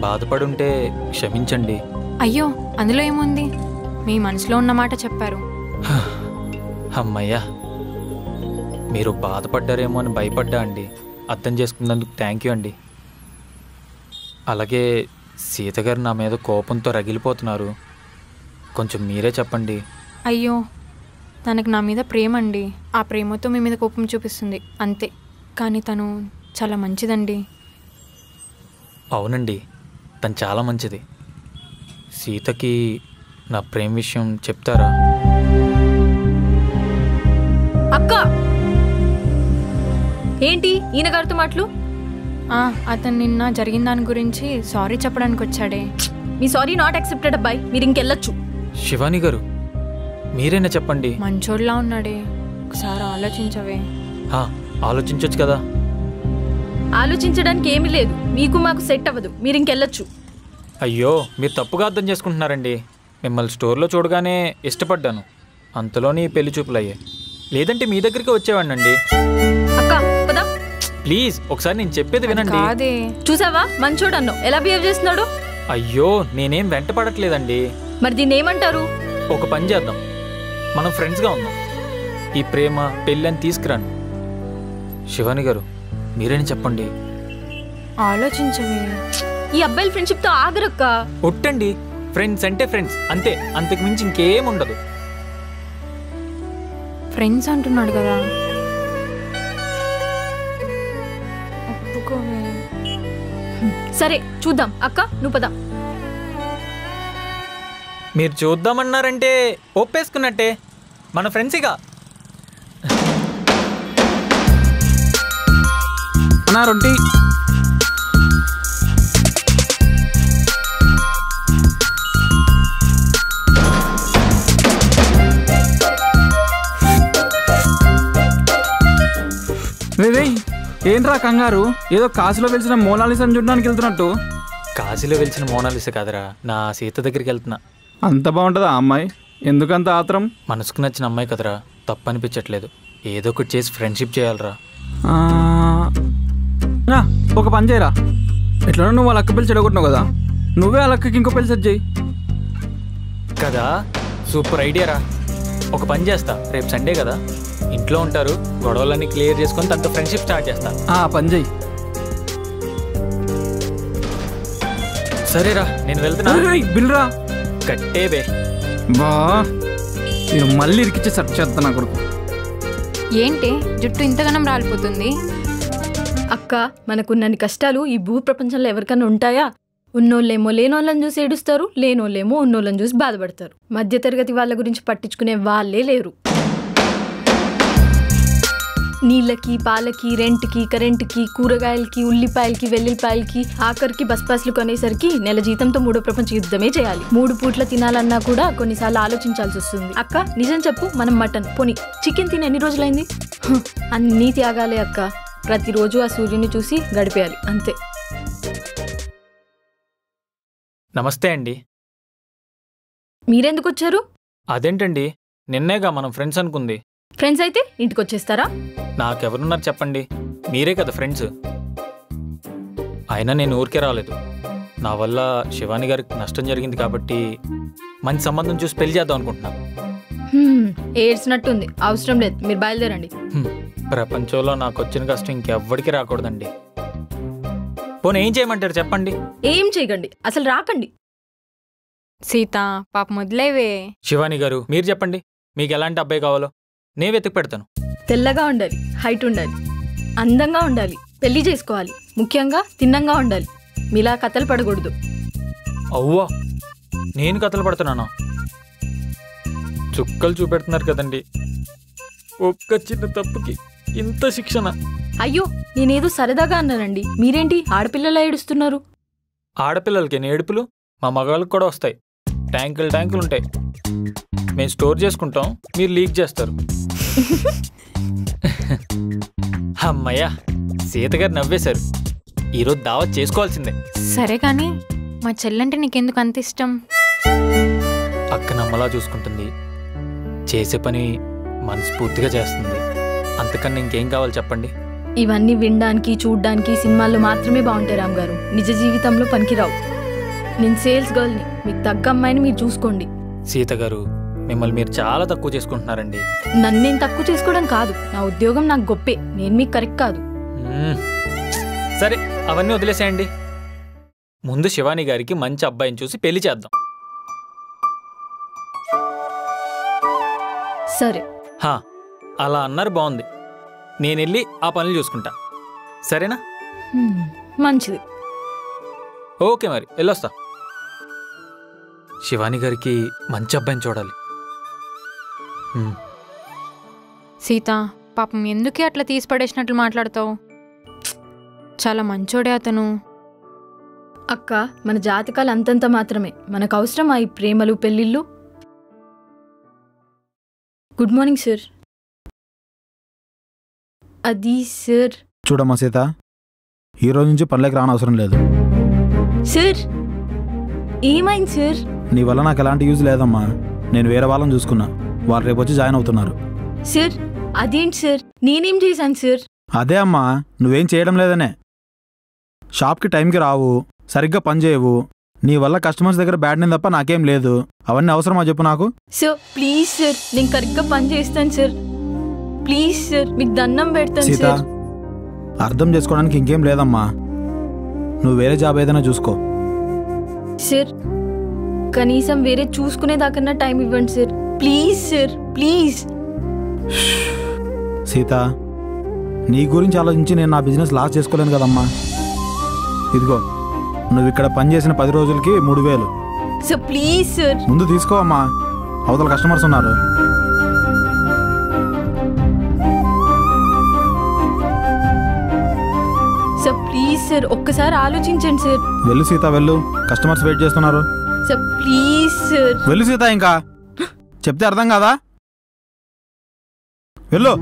బాధపడుంటే క్షమించండి. అయ్యో అందులో ఏముంది, మీ మనసులో ఉన్న మాట చెప్పారు. అమ్మయ్యా, మీరు బాధపడ్డారేమో అని భయపడ్డా అండి. అర్థం చేసుకున్నందుకు థ్యాంక్ యూ అండి. అలాగే సీత గారు నా మీద కోపంతో రగిలిపోతున్నారు, కొంచెం మీరే చెప్పండి. అయ్యో, తనకు నా మీద ప్రేమ అండి. ఆ ప్రేమతో మీ మీద కోపం చూపిస్తుంది అంతే. కానీ తను చాలా మంచిదండి. అవునండి, తను చాలా మంచిది. సీతకి నా ప్రేమ విషయం చెప్తారా? అక్క ఏంటి ఈయన గారితో మాటలు? అతను నిన్న జరిగిన దాని గురించి సారీ చెప్పడానికి వచ్చాడే. మీ సారీ నాట్ యాక్సెప్టెడ్ అబ్బాయి, మీరు ఇంకెళ్ళొచ్చు. శివాని గారు, మీరైనా చెప్పండి. మంచోళ్ళలా ఉన్నాడే, ఒకసారి ఆలోచించవే. ఆలోచించవచ్చు కదా. ఆలోచించడానికి ఏమీ లేదు, మీకు మాకు సెట్ అవ్వదు, మీరు ఇంకెళ్ళొచ్చు. అయ్యో, మీరు తప్పుగా అర్థం చేసుకుంటున్నారండి. మిమ్మల్ని స్టోర్లో చూడగానే ఇష్టపడ్డాను, అంతలోని పెళ్లి చూపులు అయ్యాయి. లేదంటే మీ దగ్గరికి వచ్చేవాడినండి. అక్క పద ప్లీజ్, ఒకసారి నేను చెప్పేది వినండి. అదే చూసావా మంచోడు అన్నావు, ఎలా బిహేవ్ చేస్తున్నాడు? అయ్యో, నేనేం వెంట పడట్లేదండి. మరి దీన్ని ఏమంటారు? ఒక పని చేద్దాం, మనం ఫ్రెండ్స్గా ఉందాం. ఈ ప్రేమ పెళ్ళి అని తీసుకురాను. శివాని గారు, మీరేం చెప్పండి. ఆలోచించవే. ఈ అబ్బాయిల ఫ్రెండ్షిప్ తో ఆగరక్క. ఒట్టండి, ఫ్రెండ్స్ అంటే ఫ్రెండ్స్ అంతే, అంతకు మించి ఇంకేం ఉండదు. ఫ్రెండ్స్ అంటున్నాడు కదా, ఒప్పుకోవే. సరే చూద్దాం అక్క, నువ్వు పద. మీరు చూద్దామన్నారంటే ఒప్పేసుకున్నట్టే, మన ఫ్రెండ్స్గా. అన్నా రొట్టి. రే ఏంట్రా కంగారు? ఏదో కాశీలో వెలిసిన మోనాలిసాని చూడడానికి వెళ్తున్నట్టు. కాశీలో వెలిసిన మోనాలిసా కాదరా, నా సీత దగ్గరికి వెళ్తున్నా. అంత బాగుంటుందా ఆ అమ్మాయి? ఎందుకంత ఆత్రం? మనసుకు నచ్చిన అమ్మాయి కదరా, తప్పు అనిపించట్లేదు. ఏదో ఒకటి చేసి ఫ్రెండ్షిప్ చేయాలరా. ఒక పని చేయరా, ఎట్లా నువ్వు వాళ్ళ అక్క పెళ్లి చెడగొట్టినావు కదా, నువ్వే వాళ్ళ అక్కకి ఇంకో పెళ్లి సెట్ చేయి కదా. సూపర్ ఐడియా రా. ఒక పని చేస్తా, రేపు సండే కదా, ఇంట్లో ఉంటారు, గొడవలన్నీ క్లియర్ చేసుకొని తనతో ఫ్రెండ్షిప్ స్టార్ట్ చేస్తా. పని చేయి. సరేరా, నేను వెళ్తున్నా. బిల్రా కట్టేబే. బా నేను మళ్ళీ ఇరికిచ్చే సెర్చ్ చేస్తా నా కొడుకు. ఏంటి జుట్టు ఇంతగానం రాలిపోతుంది? అక్క, మనకున్నన్ని కష్టాలు ఈ భూ ప్రపంచంలో ఎవరికైనా ఉంటాయా? ఉన్నోళ్ళేమో లేనోళ్ళని చూసి ఏడుస్తారు, లేనోళ్ళేమో ఉన్నోళ్ళని చూసి బాధపడతారు. మధ్యతరగతి వాళ్ళ గురించి పట్టించుకునే వాళ్ళే లేరు. నీళ్ళకి, పాలకి, రెంట్కి, కరెంటుకి, కూరగాయలకి, ఉల్లిపాయలకి, వెల్లుల్లిపాయలకి, ఆఖరికి బస్ పాస్లు కొనేసరికి నెల జీతంతో 3వ ప్రపంచ యుద్ధమే చేయాలి. 3 పూట్ల తినాలన్నా కూడా కొన్నిసార్లు ఆలోచించాల్సి వస్తుంది. అక్క, నిజం చెప్పు, మనం మటన్ పోనీ చికెన్ తిని ఎన్ని రోజులైంది? అన్నీ త్యాగాలే అక్క. ప్రతిరోజు ఆ సూర్యుని చూసి గడిపేయాలి, అంతే. నమస్తే అండి. మీరెందుకు వచ్చారు? అదేంటండి, నిన్నేగా మనం ఫ్రెండ్స్ అనుకుంది. ఫ్రెండ్స్ అయితే ఇంటికి వచ్చేస్తారా? నాకెవరున్నారు చెప్పండి, మీరే కదా ఫ్రెండ్స్. అయినా నేను ఊరికే రాలేదు. నా వల్ల శివాని గారికి నష్టం జరిగింది కాబట్టి మంచి సంబంధం చూసి పెళ్లి చేద్దాం అనుకుంటున్నా. ఏడ్చినట్టుంది, అవసరం లేదు, మీరు బయలుదేరండి. ప్రపంచంలో నాకు వచ్చిన కష్టం ఇంకెవ్వడికి రాకూడదండి. పోనీ ఏం చేయమంటారు చెప్పండి? ఏం చేయకండి, అసలు రాకండి. సీత పాప మొదలేవే. శివాని గారు, మీరు చెప్పండి, మీకు ఎలాంటి అబ్బాయి కావాలో నేను వెతికి పెడతాను. తెల్లగా ఉండాలి, హైట్ ఉండాలి, అందంగా ఉండాలి, పెళ్లి చేసుకోవాలి, ముఖ్యంగా తిన్నంగా ఉండాలి. మీలా కథలు పడకూడదు. అవ్వా, నేను కథలు పడుతున్నానా? చుక్కలు చూపెడుతున్నారు కదండి, ఒక్క చిన్న తప్పుకి ఇంత శిక్షణ. అయ్యో, నేనేదో సరదాగా అన్నానండి, మీరేంటి ఆడపిల్లలా ఏడుస్తున్నారు? ఆడపిల్లలకి ఏడుపులు మా మగవాళ్ళకి కూడా వస్తాయి. ట్యాంకులు ఉంటాయి, మేము స్టోర్ చేసుకుంటాం, మీరు లీక్ చేస్తారు. అమ్మయ్యా, సీతగారు నవ్వేశారు. ఈరోజు దావత్ చేసుకోవాల్సిందే. సరే కానీ మా చెల్లంటే నీకెందుకు అంత ఇష్టం? అక్క నమ్మలా చూసుకుంటుంది, చేసే పని మనస్ఫూర్తిగా చేస్తుంది. అంతకన్నా ఇంకేం కావాలి చెప్పండి? ఇవన్నీ వినడానికి, చూడ్డానికి సినిమాల్లో మాత్రమే బాగుంటాయి రామ్ గారు, నిజ జీవితంలో పనికిరావు. నేను సేల్స్ గర్ల్ని, మీకు తగ్గ అమ్మాయిని మీరు చూసుకోండి. సీత గారు, మిమ్మల్ని మీరు చాలా తక్కువ చేసుకుంటున్నారండి. నన్ను నేను తక్కువ చేసుకోవడం కాదు, నా ఉద్యోగం నాకు గొప్పే, నేను మీకు కరెక్ట్ కాదు. సరే, అవన్నీ వదిలేసేయండి. ముందు శివాని గారికి మంచి అబ్బాయిని చూసి పెళ్లి చేద్దాం. సరే. అలా అన్నారు, బాగుంది. నేను వెళ్ళి ఆ పనులు చూసుకుంటా, సరేనా? మంచిది. ఓకే, మరి వెళ్ళొస్తా. శివాని గారికి మంచి అబ్బాయిని చూడాలి. సీత పాపం ఎందుకే అట్లా తీసి పడేసినట్లు మాట్లాడతావు? చాలా మంచోడే అతను. అక్క, మన జాతకాలు అంతంత మాత్రమే, మనకు అవసరం ఈ ప్రేమలు, పెళ్ళిళ్ళు. Good morning sir. అది సార్. చూడమ్మా సీత, ఈరోజు నుంచి పనులకి రానవసరం లేదు. సార్, ఏమైంది సార్? నీ వల్ల నాకు ఎలాంటి యూజ్ లేదమ్మా. నేను వేరే వాళ్ళని చూసుకున్నా, వాళ్ళు రేపు వచ్చి జాయిన్ అవుతున్నారు. సార్, అదేంటి సార్, నేనేం చేశాను సార్? అదే అమ్మా, నువ్వేం చేయడం లేదనే. షాప్కి టైంకి రావు, సరిగ్గా పని చేయవు, నీ వల్ల కస్టమర్స్ దగ్గర బ్యాడ్ నేమ్ తప్ప నాకేం లేదు. అవన్నీ అవసరమా చెప్పు నాకు? సార్ ప్లీజ్ సార్, నేను కరెక్ట్గా పని చేస్తాను సార్. ప్లీజ్ సార్, మీకు దండం పెడతాను సీత, సార్. అర్థం చేసుకోవడానికి ఇంకేం లేదమ్మా, నువ్వు వేరే జాబ్ ఏదైనా చూసుకో. సార్, కనీసం వేరే చూసుకునేదాకన్నా టైం ఇవ్వండి sir, please sir, please. Sita, నీ గురించి ఆలోచించి నేను నా బిజినెస్ లాస్ చేసుకోలేను కదమ్మా. ఇదిగో, నువ్వు ఇక్కడ పని చేసిన 10 రోజులకి 3000. Sir please sir. ముందు తీసుకో అమ్మా, అవతల కస్టమర్స్ ఉన్నారు. సార్ ప్లీజ్ సార్, ఒక్కసారి ఆలోచించండి సార్. వెళ్ళు సీత, వెళ్ళు, కస్టమర్స్ వెయిట్ చేస్తున్నారు. Sir please sir. వెళ్ళు సీత, ఇంకా చెప్తే అర్థం కాదా? వెళ్ళు.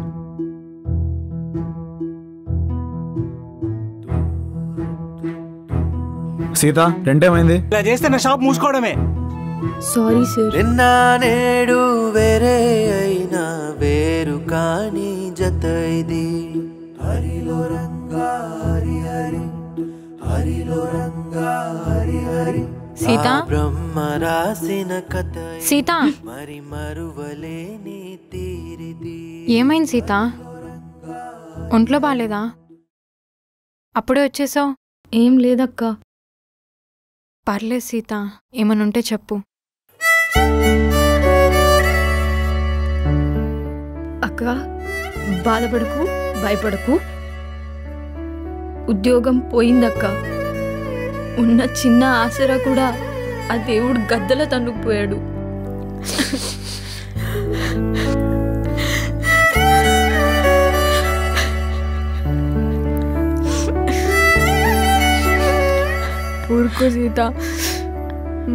సీత, రెండేమైంది? ఇలా చేస్తే నా షాప్ మూసుకోవడమే. Sorry sir. నిన్న నేడు వేరే అయినా వేరు కాని జత ఇది. హరిలో రంగా హరి హరి, హరిలో రంగా హరి హరి. సీత బ్రహ్మ రాసిన కథ సీత మరి మరువలేని తీరిది. ఏమైంది సీత? ఒంట్లో బాగాలేదా? అప్పుడే వచ్చేసావు. ఏం లేదక్క. పర్లేదు సీత, ఏమనుంటే చెప్పు. అక్క బాధపడకు, భయపడకు. ఉద్యోగం పోయిందక్క. ఉన్న చిన్న ఆసరా కూడా ఆ దేవుడు గద్దల తన్నుకుపోయాడు. ఊరుకో సీత,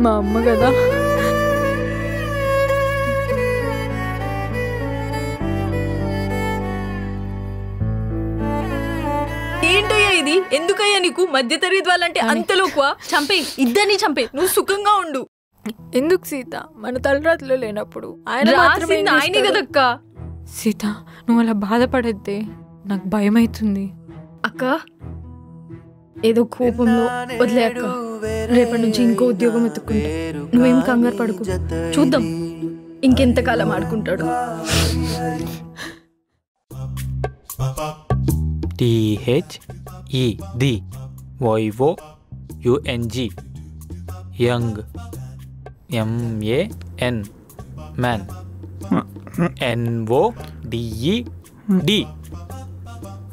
మా అమ్మ కదా. ఏంటయ్యా ఇది? ఎందుకయ్యా నీకు మధ్యతరగతి వాళ్ళంటే అంతలోకువా? చంపే, ఇద్దరిని చంపే, నువ్వు సుఖంగా ఉండు. ఎందుకు సీత? మన తలరాత్రిలో లేనప్పుడు ఆయన మాత్రమే ఆయనే కదక్క. సీత, నువ్వు అలా బాధపడద్దే, నాకు భయమవుతుంది. అక్క ఏదో కోపంలో వదిలే అక్క. రేపటి నుంచి ఇంకో ఉద్యోగం ఎత్తుకుంటా. నువ్వేం కంగారు పడుకు, చూద్దాం ఇంకెంతకాలం ఆడుకుంటాడు. THED YOUNG young MAN man NODED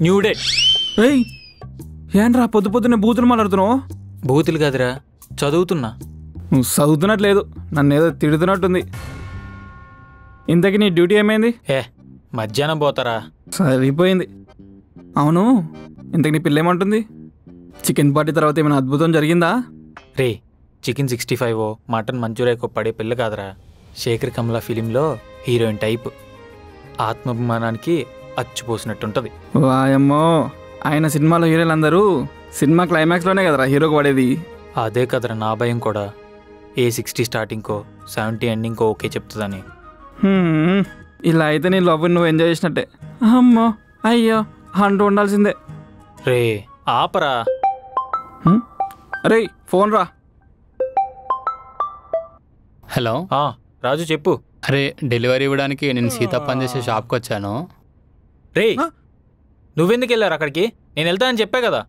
న్యూడెడ్. ఏయ్ ఏంట్రా పొద్దు పొద్దున్నే బూతులు మాట్లాడుతున్నావు? బూతులు కాదురా, చదువుతున్నా. నువ్వు చదువుతున్నట్లేదు, నన్ను ఏదో తిడుతున్నట్టుంది. ఇంతకీ నీ డ్యూటీ ఏమైంది? మధ్యాహ్నం పోతారా? సరిపోయింది. అవును, ఇంతకు నీ పిల్ల ఏమంటుంది? చికెన్ పార్టీ తర్వాత ఏమైనా అద్భుతం జరిగిందా? రే, చికెన్ 65 మటన్ మంచూరియాకో పడే పిల్ల కాదురా. శేఖర్ కమలా ఫిలింలో హీరోయిన్ టైప్. ఆత్మాభిమానానికి అచ్చుపోసినట్టుంటది. వాయమ్మో, ఆయన సినిమాలో హీరోలు అందరూ సినిమా క్లైమాక్స్లోనే కదరా హీరోకి పడేది. అదే కదరా నా భయం కూడా. ఏ 60 స్టార్టింగ్కో 70 ఎండింగ్కో ఓకే చెప్తుందని. ఇలా అయితే నీ లవ్ నువ్వు ఎంజాయ్ చేసినట్టే. అమ్మో అయ్యో అంటూ ఉండాల్సిందే. రే ఆపరా. రే ఫోన్ రా. హలో రాజు చెప్పు. అరే, డెలివరీ ఇవ్వడానికి నేను సీత పనిచేసే షాప్కి వచ్చాను. రే నువ్వెందుకు వెళ్ళారు అక్కడికి? నేను వెళ్తానని చెప్పా కదా.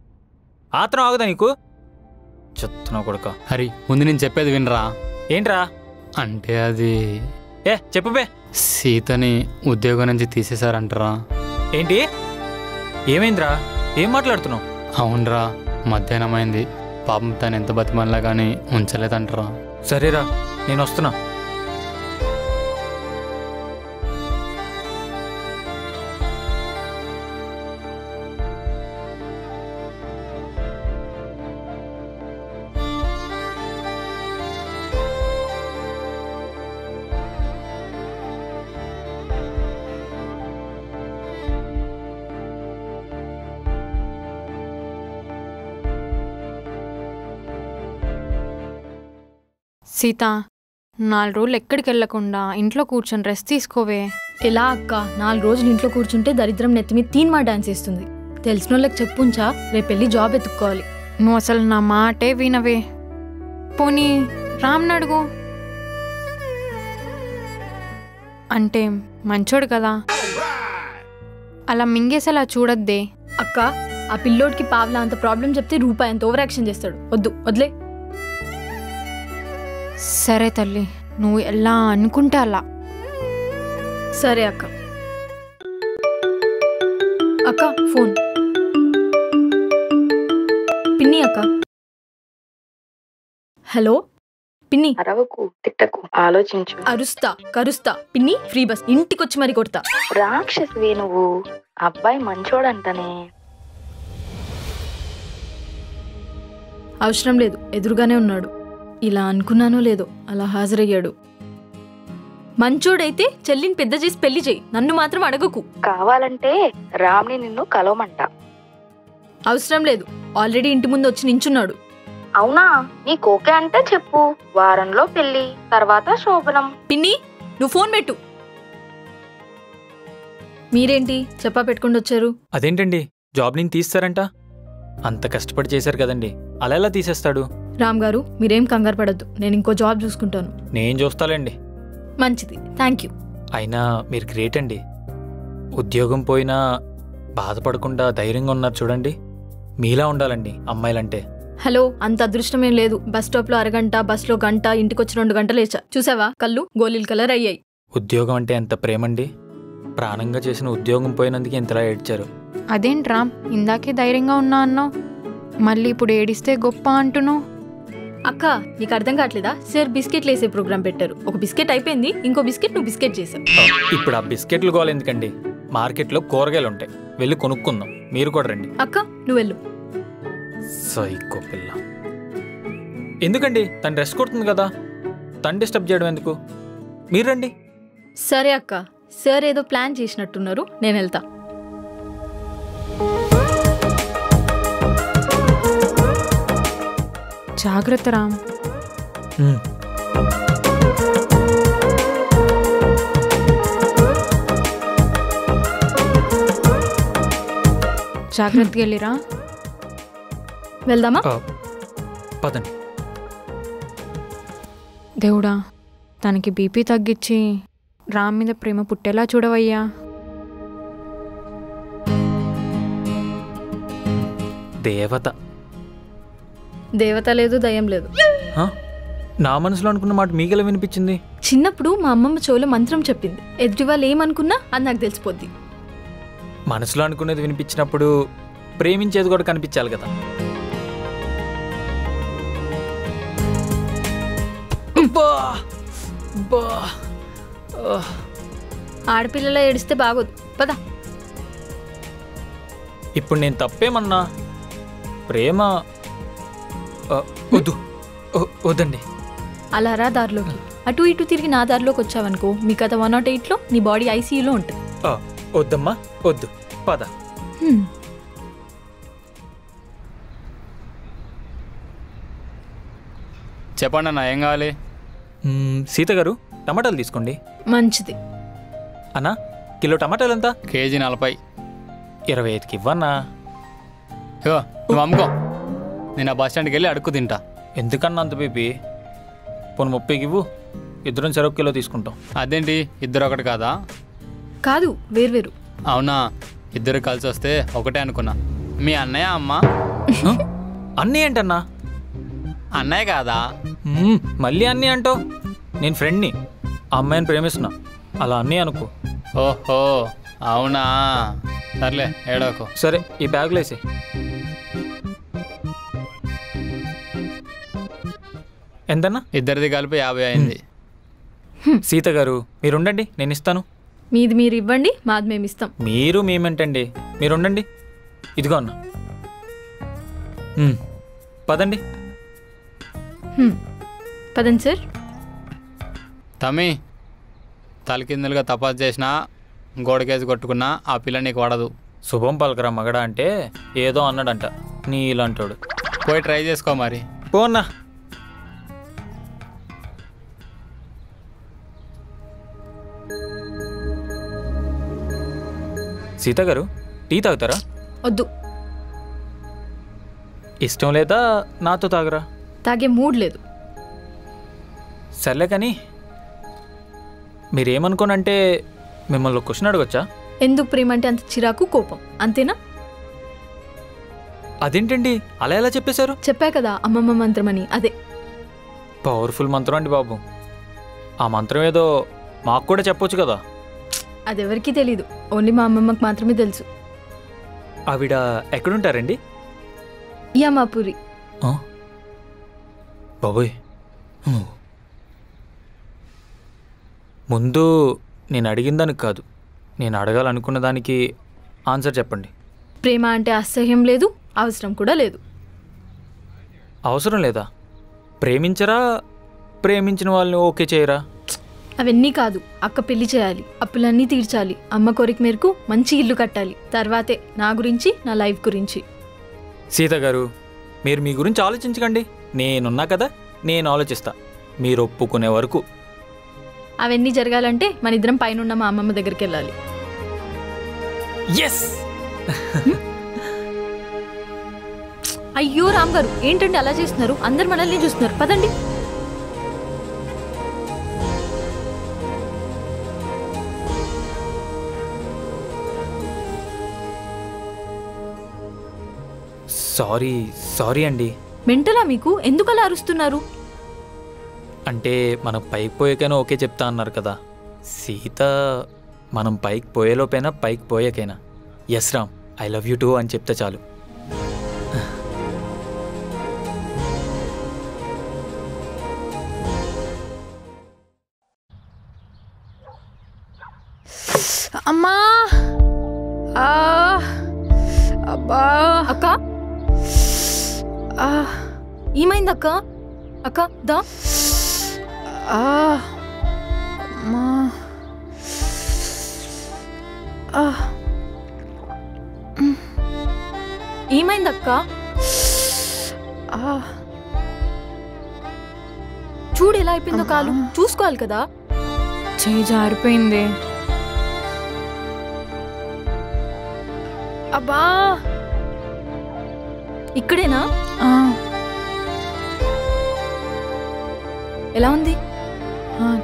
ఆత్రం ఆగదా నీకు? చెప్తున్నావు కొడుక. హరి, ముందు నేను చెప్పేది వినరా. ఏంట్రా? అంటే అది చెప్పుబే. సీతని ఉద్యోగం నుంచి తీసేశారంటరా. ఏంటి? ఏమైందిరా? ఏం మాట్లాడుతున్నావు? అవునరా, మధ్యాహ్నం అయింది. పాపం తను ఎంత బతిమల్లా కానీ ఉంచలేదంటరా. సరేరా, నేను వస్తున్నా. సీత, 4 రోజులు ఎక్కడికి వెళ్ళకుండా ఇంట్లో కూర్చొని రెస్ట్ తీసుకోవే. ఎలా అక్క? 4 రోజులు ఇంట్లో కూర్చుంటే దరిద్రం నెత్తిమీద తీన్మా డాన్స్ వేస్తుంది. తెలిసిన వాళ్ళకి చెప్పుంచా, రేపు వెళ్ళి జాబ్ ఎత్తుక్కోవాలి. నువ్వు అసలు నా మాటే వినవే. పోనీ రామ్ని అడుగు, అంటే మంచోడు కదా. అలా మింగేసేలా చూడద్దే. అక్క, ఆ పిల్లోడికి పావలా అంత ప్రాబ్లం చెప్తే రూపాయి అంత ఓవర్ యాక్షన్ చేస్తాడు. వద్దు, వదిలే. సరే తల్లి, నువ్వు ఎలా అనుకుంటే అలా. సరే అక్క. అక్క ఫోన్. పిన్ని అక్క. హలో పిన్ని. అరవకు, తిట్టకు, ఆలోచించు. అరుస్తా, కరుస్తా. పిన్ని ఫ్రీ బస్, ఇంటికొచ్చి మరి కొడతా. రాక్షసివే నువ్వు. అబ్బాయి మంచోడంటనే. అవసరం లేదు, ఎదురుగానే ఉన్నాడు. ఇలా అనుకున్నానో లేదో అలా హాజరయ్యాడు. మంచోడైతే చెల్లిని పెద్ద చేసి పెళ్లి చేయి, నన్ను మాత్రం అడగకు. కావాలంటే రామ్ని నిన్ను కలవమంట. అవసరం లేదు, ఆల్రెడీ ఇంటి ముందు వచ్చి నించున్నాడు. అవునా, నీకు ఓకే అంటే చెప్పు. వారంలో పెళ్లి, తర్వాత శోభనం. పిన్ని, నువ్వు ఫోన్ పెట్టు. మీరేంటి చెప్పా పెట్టుకుని వచ్చారు? అదేంటండి, జాబ్ నుంచి తీస్తారంట? అంత కష్టపడి చేశారు కదండి, అలా ఎలా తీసేస్తాడు? రామ్ గారు, మీరేం కంగారు పడద్దు, నేను ఇంకో జాబ్ చూసుకుంటాను. నేను చూస్తాలేండి. మంచిది, థ్యాంక్ యూ. అయినా మీరు గ్రేట్ అండి. ఉద్యోగం పోయినా బాధపడకుండా ధైర్యంగా ఉన్నారు చూడండి. మీలా ఉండాలండి అమ్మాయిలంటే. హలో, అంత అదృష్టం ఏం లేదు. బస్ స్టాప్ లో అరగంట, బస్ లో గంట, ఇంటికొచ్చి 2 గంటలు లేచా. చూసావా, కళ్ళు గోళీల కలర్ అయ్యాయి. ఉద్యోగం అంటే ఎంత ప్రేమండి. ప్రాణంగా చేసిన ఉద్యోగం పోయినందుకు ఎంతలా ఏడ్చారు. అదేంటి రామ్, ఇందాకే ధైర్యంగా ఉన్నా అన్నావు, మళ్ళీ ఇప్పుడు ఏడిస్తే గొప్ప అంటున్నావు. అక్క, నీకు అర్థం కావట్లేదా? సార్ బిస్కెట్లు వేసే ప్రోగ్రామ్ పెట్టారు. ఒక బిస్కెట్ అయిపోయింది, ఇంకో బిస్కెట్ నువ్వు బిస్కెట్ చేసావు. ఇప్పుడు ఆ బిస్కెట్లు గోల ఎందుకండి? మార్కెట్లో కూరగాయలు ఉంటాయి, వెళ్ళి కొనుక్కుందాం. మీరు కూడా రండి. అక్క, నువ్వు వెళ్ళు. సైకో పిల్ల. ఎందుకండి, తను రెస్ట్ కొడుతుంది కదా, తను డిస్టర్బ్ చేయడం ఎందుకు? మీరు రండి. సరే అక్క, సార్ ఏదో ప్లాన్ చేసినట్టున్నారు, నేను వెళ్తా. జాగ్రత్త రామ్. జాగ్రత్తగా వెళ్ళిరా. వెళ్దామా? పదండి. దేవుడా, తనకి బీపీ తగ్గించి రామ్ మీద ప్రేమ పుట్టేలా చూడవయ్యా. దేవత. దేవత లేదు, దయ్యం లేదు. నా మనసులో అనుకున్న మాట మీకెలా వినిపించింది? చిన్నప్పుడు మా అమ్మమ్మ చెవులో మంత్రం చెప్పింది. ఎదుటి వాళ్ళు ఏమనుకున్నా అది నాకు తెలిసిపోద్ది. మనసులో అనుకునేది వినిపించినప్పుడు ప్రేమించేది కూడా కనిపించాలి కదా. ఆడపిల్లలా ఏడిస్తే బాగోదు, పద. ఇప్పుడు నేను తప్పేమన్నా? ప్రేమ వద్దు, వద్దండి. అలా రా దారిలోకి. అటు ఇటు తిరిగి నా దారిలోకి వచ్చావనుకో, మీ కథ 108లో, నీ బాడీ ఐసీయూలో ఉంటుంది. వద్దమ్మా, వద్దు, పద. చెప్పండి అన్న, ఏం కావాలి? సీత గారు, టమాటాలు తీసుకోండి. మంచిది. అన్నా, కిలో టమాటాలు ఎంత? కేజీ 40. 25కి ఇవ్వన్నా. ఇగో నువ్వు అమ్ముకో, నేను ఆ బస్ స్టాండ్కి వెళ్ళి అడుక్కు తింటా. ఎందుకన్నా అంత బీపీ? పోను 30కి ఇవ్వు, ఇద్దరం చెరొక కిలో తీసుకుంటాం. అదేంటి, ఇద్దరు ఒకటి కాదా? కాదు, వేర్వేరు. అవునా, ఇద్దరు కలిసి వస్తే ఒకటే అనుకున్నా. మీ అన్నయ్య అమ్మ? అన్నయ్య ఏంటన్నా? అన్నయ్య కాదా? మళ్ళీ అన్నయ్య అంటావు? నేను ఫ్రెండ్ని, ఆ అమ్మాయిని ప్రేమిస్తున్నా, అలా అన్నయ్య అనుకో. ఓహో, అవునా, సర్లే, ఏడోకు. సరే, ఈ బ్యాగ్లో వేసి. ఎంతన్నా? ఇద్దరిది కలిపి 50 అయింది. సీత గారు, మీరు ఉండండి, నేను ఇస్తాను. మీది మీరు ఇవ్వండి, మాది మేము ఇస్తాం. మీరు మేమేంటండి, మీరు ఉండండి. ఇదిగో అన్న, పదండి. పదండి సార్. తమ్మి, తలకిందులుగా తపాసు చేసినా, గోడకేసి కొట్టుకున్నా ఆ పిల్ల నీకు పడదు. శుభం పలకరా మగడా అంటే ఏదో అన్నాడంట, నీ ఇలాంటోడు. పోయి ట్రై చేసుకో మరి. పోన్నా. సీత గారు, టీ తాగుతారా? వద్దు. ఇష్టం లేదా నాతో తాగరా? తాగే మూడ్ లేదు. సర్లే కానీ మీరేమనుకోనంటే మిమ్మల్ని క్వశ్చన్ అడగొచ్చా? ఎందుకు ప్రేమ అంటే అంత చిరాకు, కోపం, అంతేనా? అదేంటండి అలా ఎలా చెప్పేశారు? చెప్పా కదా, అమ్మమ్మ మంత్రం అని. అదే పవర్ఫుల్ మంత్రం అండి బాబు. ఆ మంత్రం ఏదో మాకు కూడా చెప్పొచ్చు కదా. అదెవరికీ తెలీదు, ఓన్లీ మా అమ్మమ్మకి మాత్రమే తెలుసు. ఆవిడ ఎక్కడుంటారండి? యమాపురి. బాబోయ్, ముందు నేను అడిగిన దానికి కాదు, నేను అడగాలనుకున్న దానికి ఆన్సర్ చెప్పండి. ప్రేమ అంటే అసహ్యం లేదు, అవసరం కూడా లేదు. అవసరం లేదా? ప్రేమించరా? ప్రేమించిన వాళ్ళని ఓకే చేయరా? అవన్నీ కాదు. అక్క పెళ్లి చేయాలి, అప్పులన్నీ తీర్చాలి, అమ్మ కోరిక మేరకు మంచి ఇల్లు కట్టాలి, తర్వాతే నా గురించి, నా లైఫ్ గురించి. సీత గారు, మీరు మీ గురించి ఆలోచించకండి, నేనున్నా కదా, నేను ఆలోచిస్తా. మీరు ఒప్పుకునే వరకు. అవన్నీ జరగాలంటే మన ఇద్దరం పైన ఉన్న మా అమ్మమ్మ దగ్గరికి వెళ్ళాలి. ఎస్. అయ్యో రామ్ గారు, ఏంటండి అలా చేస్తున్నారు? అందరు మనల్ని చూస్తున్నారు, పదండి. సారీ అండి. మెంటలా మీకు? ఎందుకు అలా అరుస్తున్నారు? అంటే మనం పైకి పోయాకైనా ఓకే చెప్తా అన్నారు కదా సీత. మనం పైకి పోయేలోపైనా పైకి పోయాకైనా S Ram, I love you too అని చెప్తే చాలు. అమ్మా, అబ్బా, అక్క ఏమైంది అక్క? అక్క దా. అమ్మా, ఏమైంది అక్క? చూడు ఎలా అయిపోయిందో కాలు. చూసుకోవాలి కదా. చేయి జారిపోయింది. అబ్బా, ఇక్కడేనా? ఎలా ఉంది?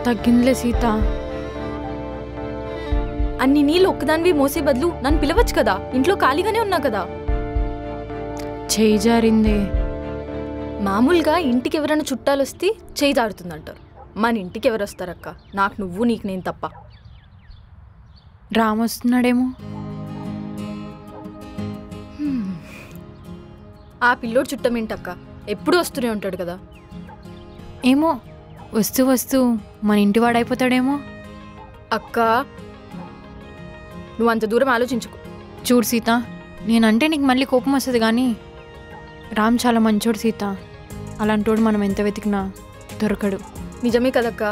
తగ్గిందిలే సీత. అన్ని నీళ్ళు ఒక్కదానివి మోసే బదులు నన్ను పిలవచ్చు కదా, ఇంట్లో ఖాళీగానే ఉన్నా కదా. చేయి జారింది. మామూలుగా ఇంటికి ఎవరైనా చుట్టాలు వస్తే చేయి జారుతుందంటారు. మన ఇంటికి ఎవరు వస్తారక్క? నాకు నువ్వు, నీకు నేను తప్ప. రామ్ వస్తున్నాడేమో. ఆ పిల్లోడు చుట్టమేంటక్క? ఎప్పుడు వస్తూనే ఉంటాడు కదా. ఏమో, వస్తూ వస్తూ మన ఇంటి వాడైపోతాడేమో. అక్క నువ్వు అంత దూరం ఆలోచించుకో. చూడు సీత, నేనంటే నీకు మళ్ళీ కోపం వస్తుంది కానీ రామ్ చాలా మంచోడు సీత. అలాంటోడు మనం ఎంత వెతికినా దొరకడు. నిజమే కదక్క,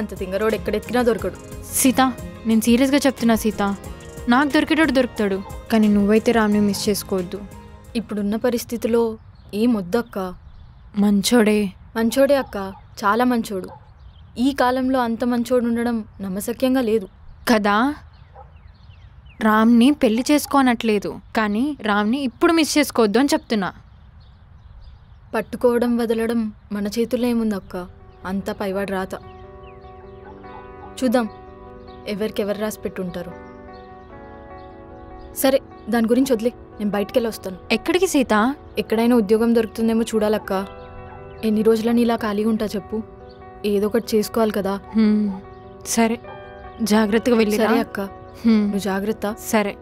అంత తింగరోడు ఎక్కడెత్తికినా దొరకడు. సీత, నేను సీరియస్గా చెప్తున్నా సీత. నాకు దొరికేటోడు దొరుకుతాడు, కానీ నువ్వైతే రామ్ని మిస్ చేసుకోవద్దు. ఇప్పుడున్న పరిస్థితిలో ఏం వద్దక్క. మంచోడే. మంచోడే అక్క, చాలా మంచోడు. ఈ కాలంలో అంత మంచోడు ఉండడం నమ్మశక్యంగా లేదు కదా. రామ్ని పెళ్లి చేసుకోనట్లేదు, కానీ రామ్ని ఇప్పుడు మిస్ చేసుకోవద్దు అని చెప్తున్నా. పట్టుకోవడం వదలడం మన చేతుల్లో ఏముందక్క, అంతా పైవాడు రాత. చూద్దాం ఎవరికెవరు రాసి పెట్టుంటారు. సరే, దాని గురించి వదిలే, నేను బయటికెళ్ళి వస్తాను. ఎక్కడికి సీత? ఎక్కడైనా ఉద్యోగం దొరుకుతుందేమో చూడాలక్క. ఎన్ని రోజులని ఇలా ఖాళీగా ఉంటా చెప్పు? ఏదో ఒకటి చేసుకోవాలి కదా. సరే, జాగ్రత్తగా వెళ్ళి. సరే అక్క, నువ్వు జాగ్రత్త. సరే.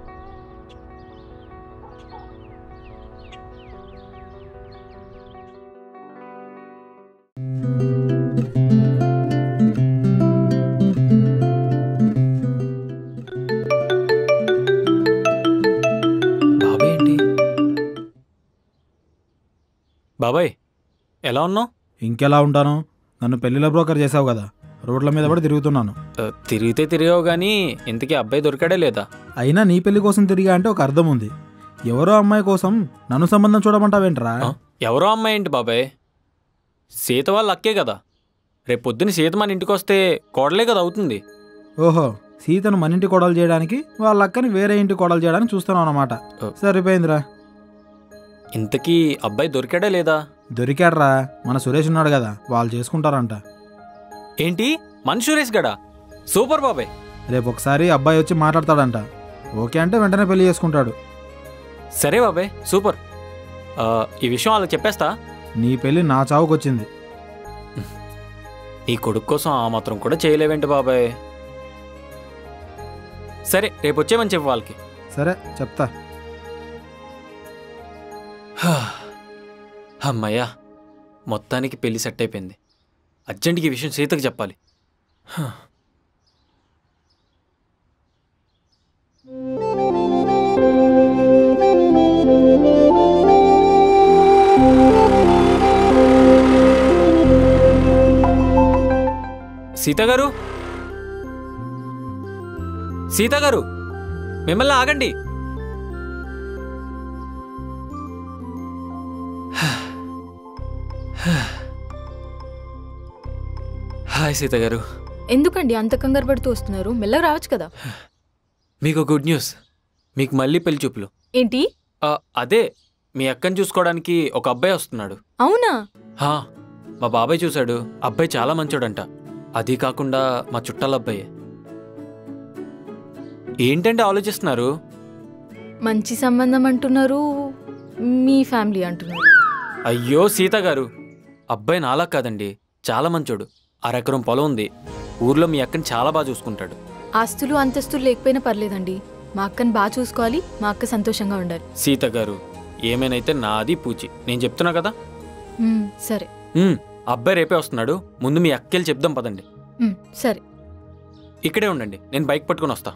బాబాయ్ ఎలా ఉన్నావు? ఇంకెలా ఉంటాను? నన్ను పెళ్లిలో బ్రోకర్ చేసావు కదా, రోడ్ల మీద పడి తిరుగుతున్నాను. తిరిగితే తిరిగావు కానీ ఇంతకీ అబ్బాయి దొరికాడే లేదా? అయినా నీ పెళ్లి కోసం తిరిగా అంటే ఒక అర్థం ఉంది. ఎవరో అమ్మాయి కోసం నన్ను సంబంధం చూడమంటావేంట్రా? ఎవరో అమ్మాయి ఏంటి బాబాయ్? సీత వాళ్ళ అక్కే కదా. రేపు పొద్దున్న సీత మన ఇంటికి వస్తే కోడలే కదా అవుతుంది. ఓహో, సీతను మన ఇంటి కోడలు చేయడానికి వాళ్ళ అక్కని వేరే ఇంటి కోడలు చేయడానికి చూస్తున్నావు అన్నమాట. సరిపోయిందిరా. ఇంతకీ అబ్బాయి దొరికాడా లేదా? దొరికాడ్రా, మన సురేష్ ఉన్నాడు కదా, వాళ్ళు చేసుకుంటారంట. ఏంటి, మన సురేష్ గడా? సూపర్ బాబాయ్. రేపు ఒకసారి అబ్బాయి వచ్చి మాట్లాడతాడంట. ఓకే అంటే వెంటనే పెళ్లి చేసుకుంటాడు. సరే బాబాయ్, సూపర్. ఈ విషయం వాళ్ళకి చెప్పేస్తా. నీ పెళ్లి నా చావుకొచ్చింది. నీ కొడుకు కోసం ఆ మాత్రం కూడా చేయలేవేంటి బాబాయ్? సరే, రేపు వచ్చేమని చెప్పు వాళ్ళకి. సరే, చెప్తా. అమ్మయ్యా, మొత్తానికి పెళ్లి సెట్ అయిపోయింది. అర్జెంట్గా ఈ విషయం సీతకు చెప్పాలి. సీత గారు, సీత గారు, మిమ్మల్ని ఆగండి. హాయ్ సీత గారు. ఎందుకండి అంత కంగారు పడుతూ వస్తున్నారు? మెల్లగా రావచ్చు కదా. మీకు గుడ్ న్యూస్. మీకు మళ్ళీ పెళ్లి చూపులు. ఏంటి? అదే మీ అక్కని చూసుకోవడానికి ఒక అబ్బాయి వస్తున్నాడు. అవునా? మా బాబాయ్ చూశాడు. అబ్బాయి చాలా మంచోడంట. అది కాకుండా మా చుట్టాల అబ్బాయి. ఏంటంటే ఆలోచిస్తున్నారు? మంచి సంబంధం అంటున్నారు, మీ ఫ్యామిలీ అంటున్నారు. అయ్యో సీత గారు, అబ్బాయి నాలా కాదండి, చాలా మంచోడు. 1 ఎకరం పొలం ఉంది. ఊర్లో మీ అక్కని చాలా బాగా చూసుకుంటాడు. ఆస్తులు అంతస్తులు లేకపోయినా పర్లేదండి, మా అక్కని బాగా చూసుకోవాలి, మా అక్క సంతోషంగా ఉండాలి. సీత గారు, ఏమైనైతే నాది పూచి. నేను చెప్తున్నా కదా. సరే. అబ్బాయి రేపే వస్తున్నాడు. ముందు మీ అక్కెళ్ళి చెప్దాం పదండి. సరే, ఇక్కడే ఉండండి, నేను బైక్ పట్టుకొని వస్తా.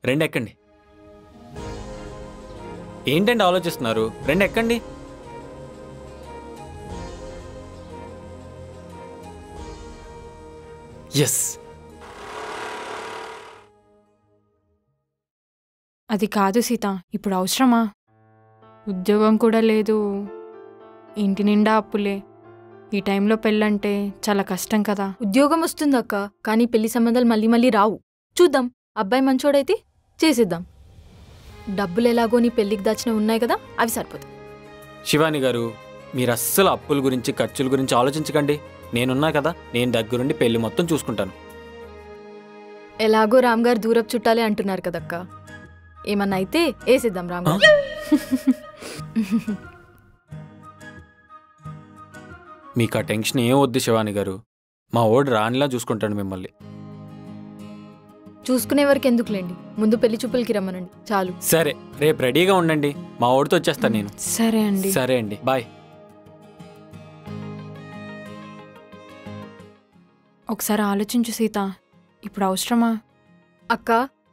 రెండు ఎక్కండి. ఏంటండి ఆలోచిస్తున్నారు? రెండు ఎక్కండి. ఎస్. అది కాదు సీత, ఇప్పుడు అవసరమా? ఉద్యోగం కూడా లేదు, ఇంటి నిండా అప్పులే. ఈ టైంలో పెళ్ళంటే చాలా కష్టం కదా. ఉద్యోగం వస్తుందక్క, కానీ పెళ్లి సంబంధాలు మళ్ళీ మళ్ళీ రావు. చూద్దాం, అబ్బాయి మంచోడైతే చేసేద్దాం. డబ్బులు ఎలాగో నీ పెళ్లికి దాచిన ఉన్నాయి కదా, అవి సరిపోతాయి. శివాని గారు, మీరు అస్సలు అప్పుల గురించి ఖర్చుల గురించి ఆలోచించకండి. నేనున్నా కదా, నేను దగ్గరుండి పెళ్లి మొత్తం చూసుకుంటాను. ఎలాగో రామ్ గారు దూరపు చుట్టాలే అంటున్నారు కదక్క, ఏమన్నా అయితే వేసేద్దాం రామ్ గారు. మీకు ఆ టెన్షన్ ఏం వద్దు శివాని గారు. మా ఓడి రానిలా చూసుకుంటాడు మిమ్మల్ని. చూసుకునే వరకు ఎందుకులేండి, ముందు పెళ్లి చూపులకి రమ్మనండి చాలు. సరే, రేపు రెడీగా ఉండండి, మా ఓడితో వచ్చేస్తాను నేను. సరే అండి. సరే అండి, బాయ్. ఒకసారి ఆలోచించు సీత, ఇప్పుడు అవసరమా? అక్క,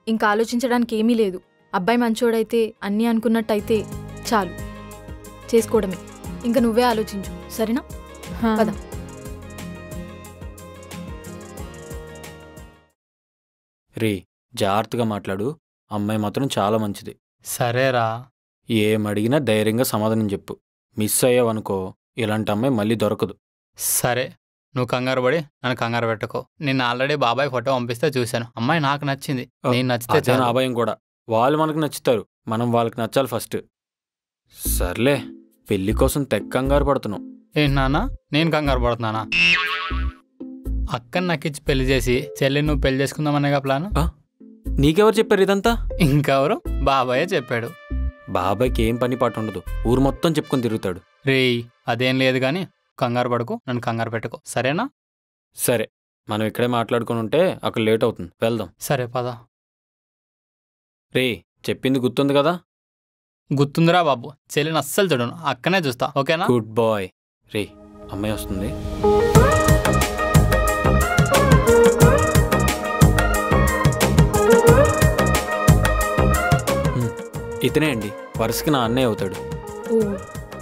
ఇంకా ఆలోచించడానికి ఏమీ లేదు. అబ్బాయి మంచోడైతే, అన్నీ అనుకున్నట్టయితే చాలు, చేసుకోవడమే. ఇంకా నువ్వే ఆలోచించు, సరేనా? పద. రే, జాగ్రత్తగా మాట్లాడు. అమ్మాయి మాత్రం చాలా మంచిది. సరేరా. ఏమడిగినా ధైర్యంగా సమాధానం చెప్పు. మిస్ అయ్యావనుకో, ఇలాంటి అమ్మాయి మళ్ళీ దొరకదు. సరే, నువ్వు కంగారు పడి నన్ను కంగారు పెట్టుకో. నిన్న ఆల్రెడీ బాబాయ్ ఫోటో పంపిస్తే చూశాను. అమ్మాయి నాకు నచ్చింది. నేను నచ్చితే చాలా అభయం కూడా. వాళ్ళు మనకు నచ్చుతారు, మనం వాళ్ళకి నచ్చాలి ఫస్ట్. సర్లే, పెళ్లి కోసం తెగ కంగారు పడుతున్నావు. ఏంటి నాన్న, నేను కంగారు పడుతున్నానా? అక్కని నాకిచ్చి పెళ్లి చేసి చెల్లి నువ్వు పెళ్లి చేసుకుందామనేగా ప్లాన్. నీకెవరు చెప్పారు ఇదంతా? ఇంకెవరు? బాబాయే చెప్పాడు. బాబాయ్కి ఏం పని పాటు ఉండదు, ఊరు మొత్తం చెప్పుకొని తిరుగుతాడు. రేయ్, అదేం లేదు కానీ కంగారు పడుకో, నన్ను కంగారు పెట్టుకో, సరేనా? సరే, మనం ఇక్కడే మాట్లాడుకుని ఉంటే అక్కడ లేట్ అవుతుంది, వెళ్దాం. సరే పద. రే, చెప్పింది గుర్తుంది కదా? గుర్తుందిరా బాబు, చెల్లిని అస్సలు చూడను, అక్కనే చూస్తా, ఓకేనా? Good bye. రే, అమ్మాయి వస్తుంది. ఇతనే అండి, వరుసకి నా అన్నయ్య అవుతాడు.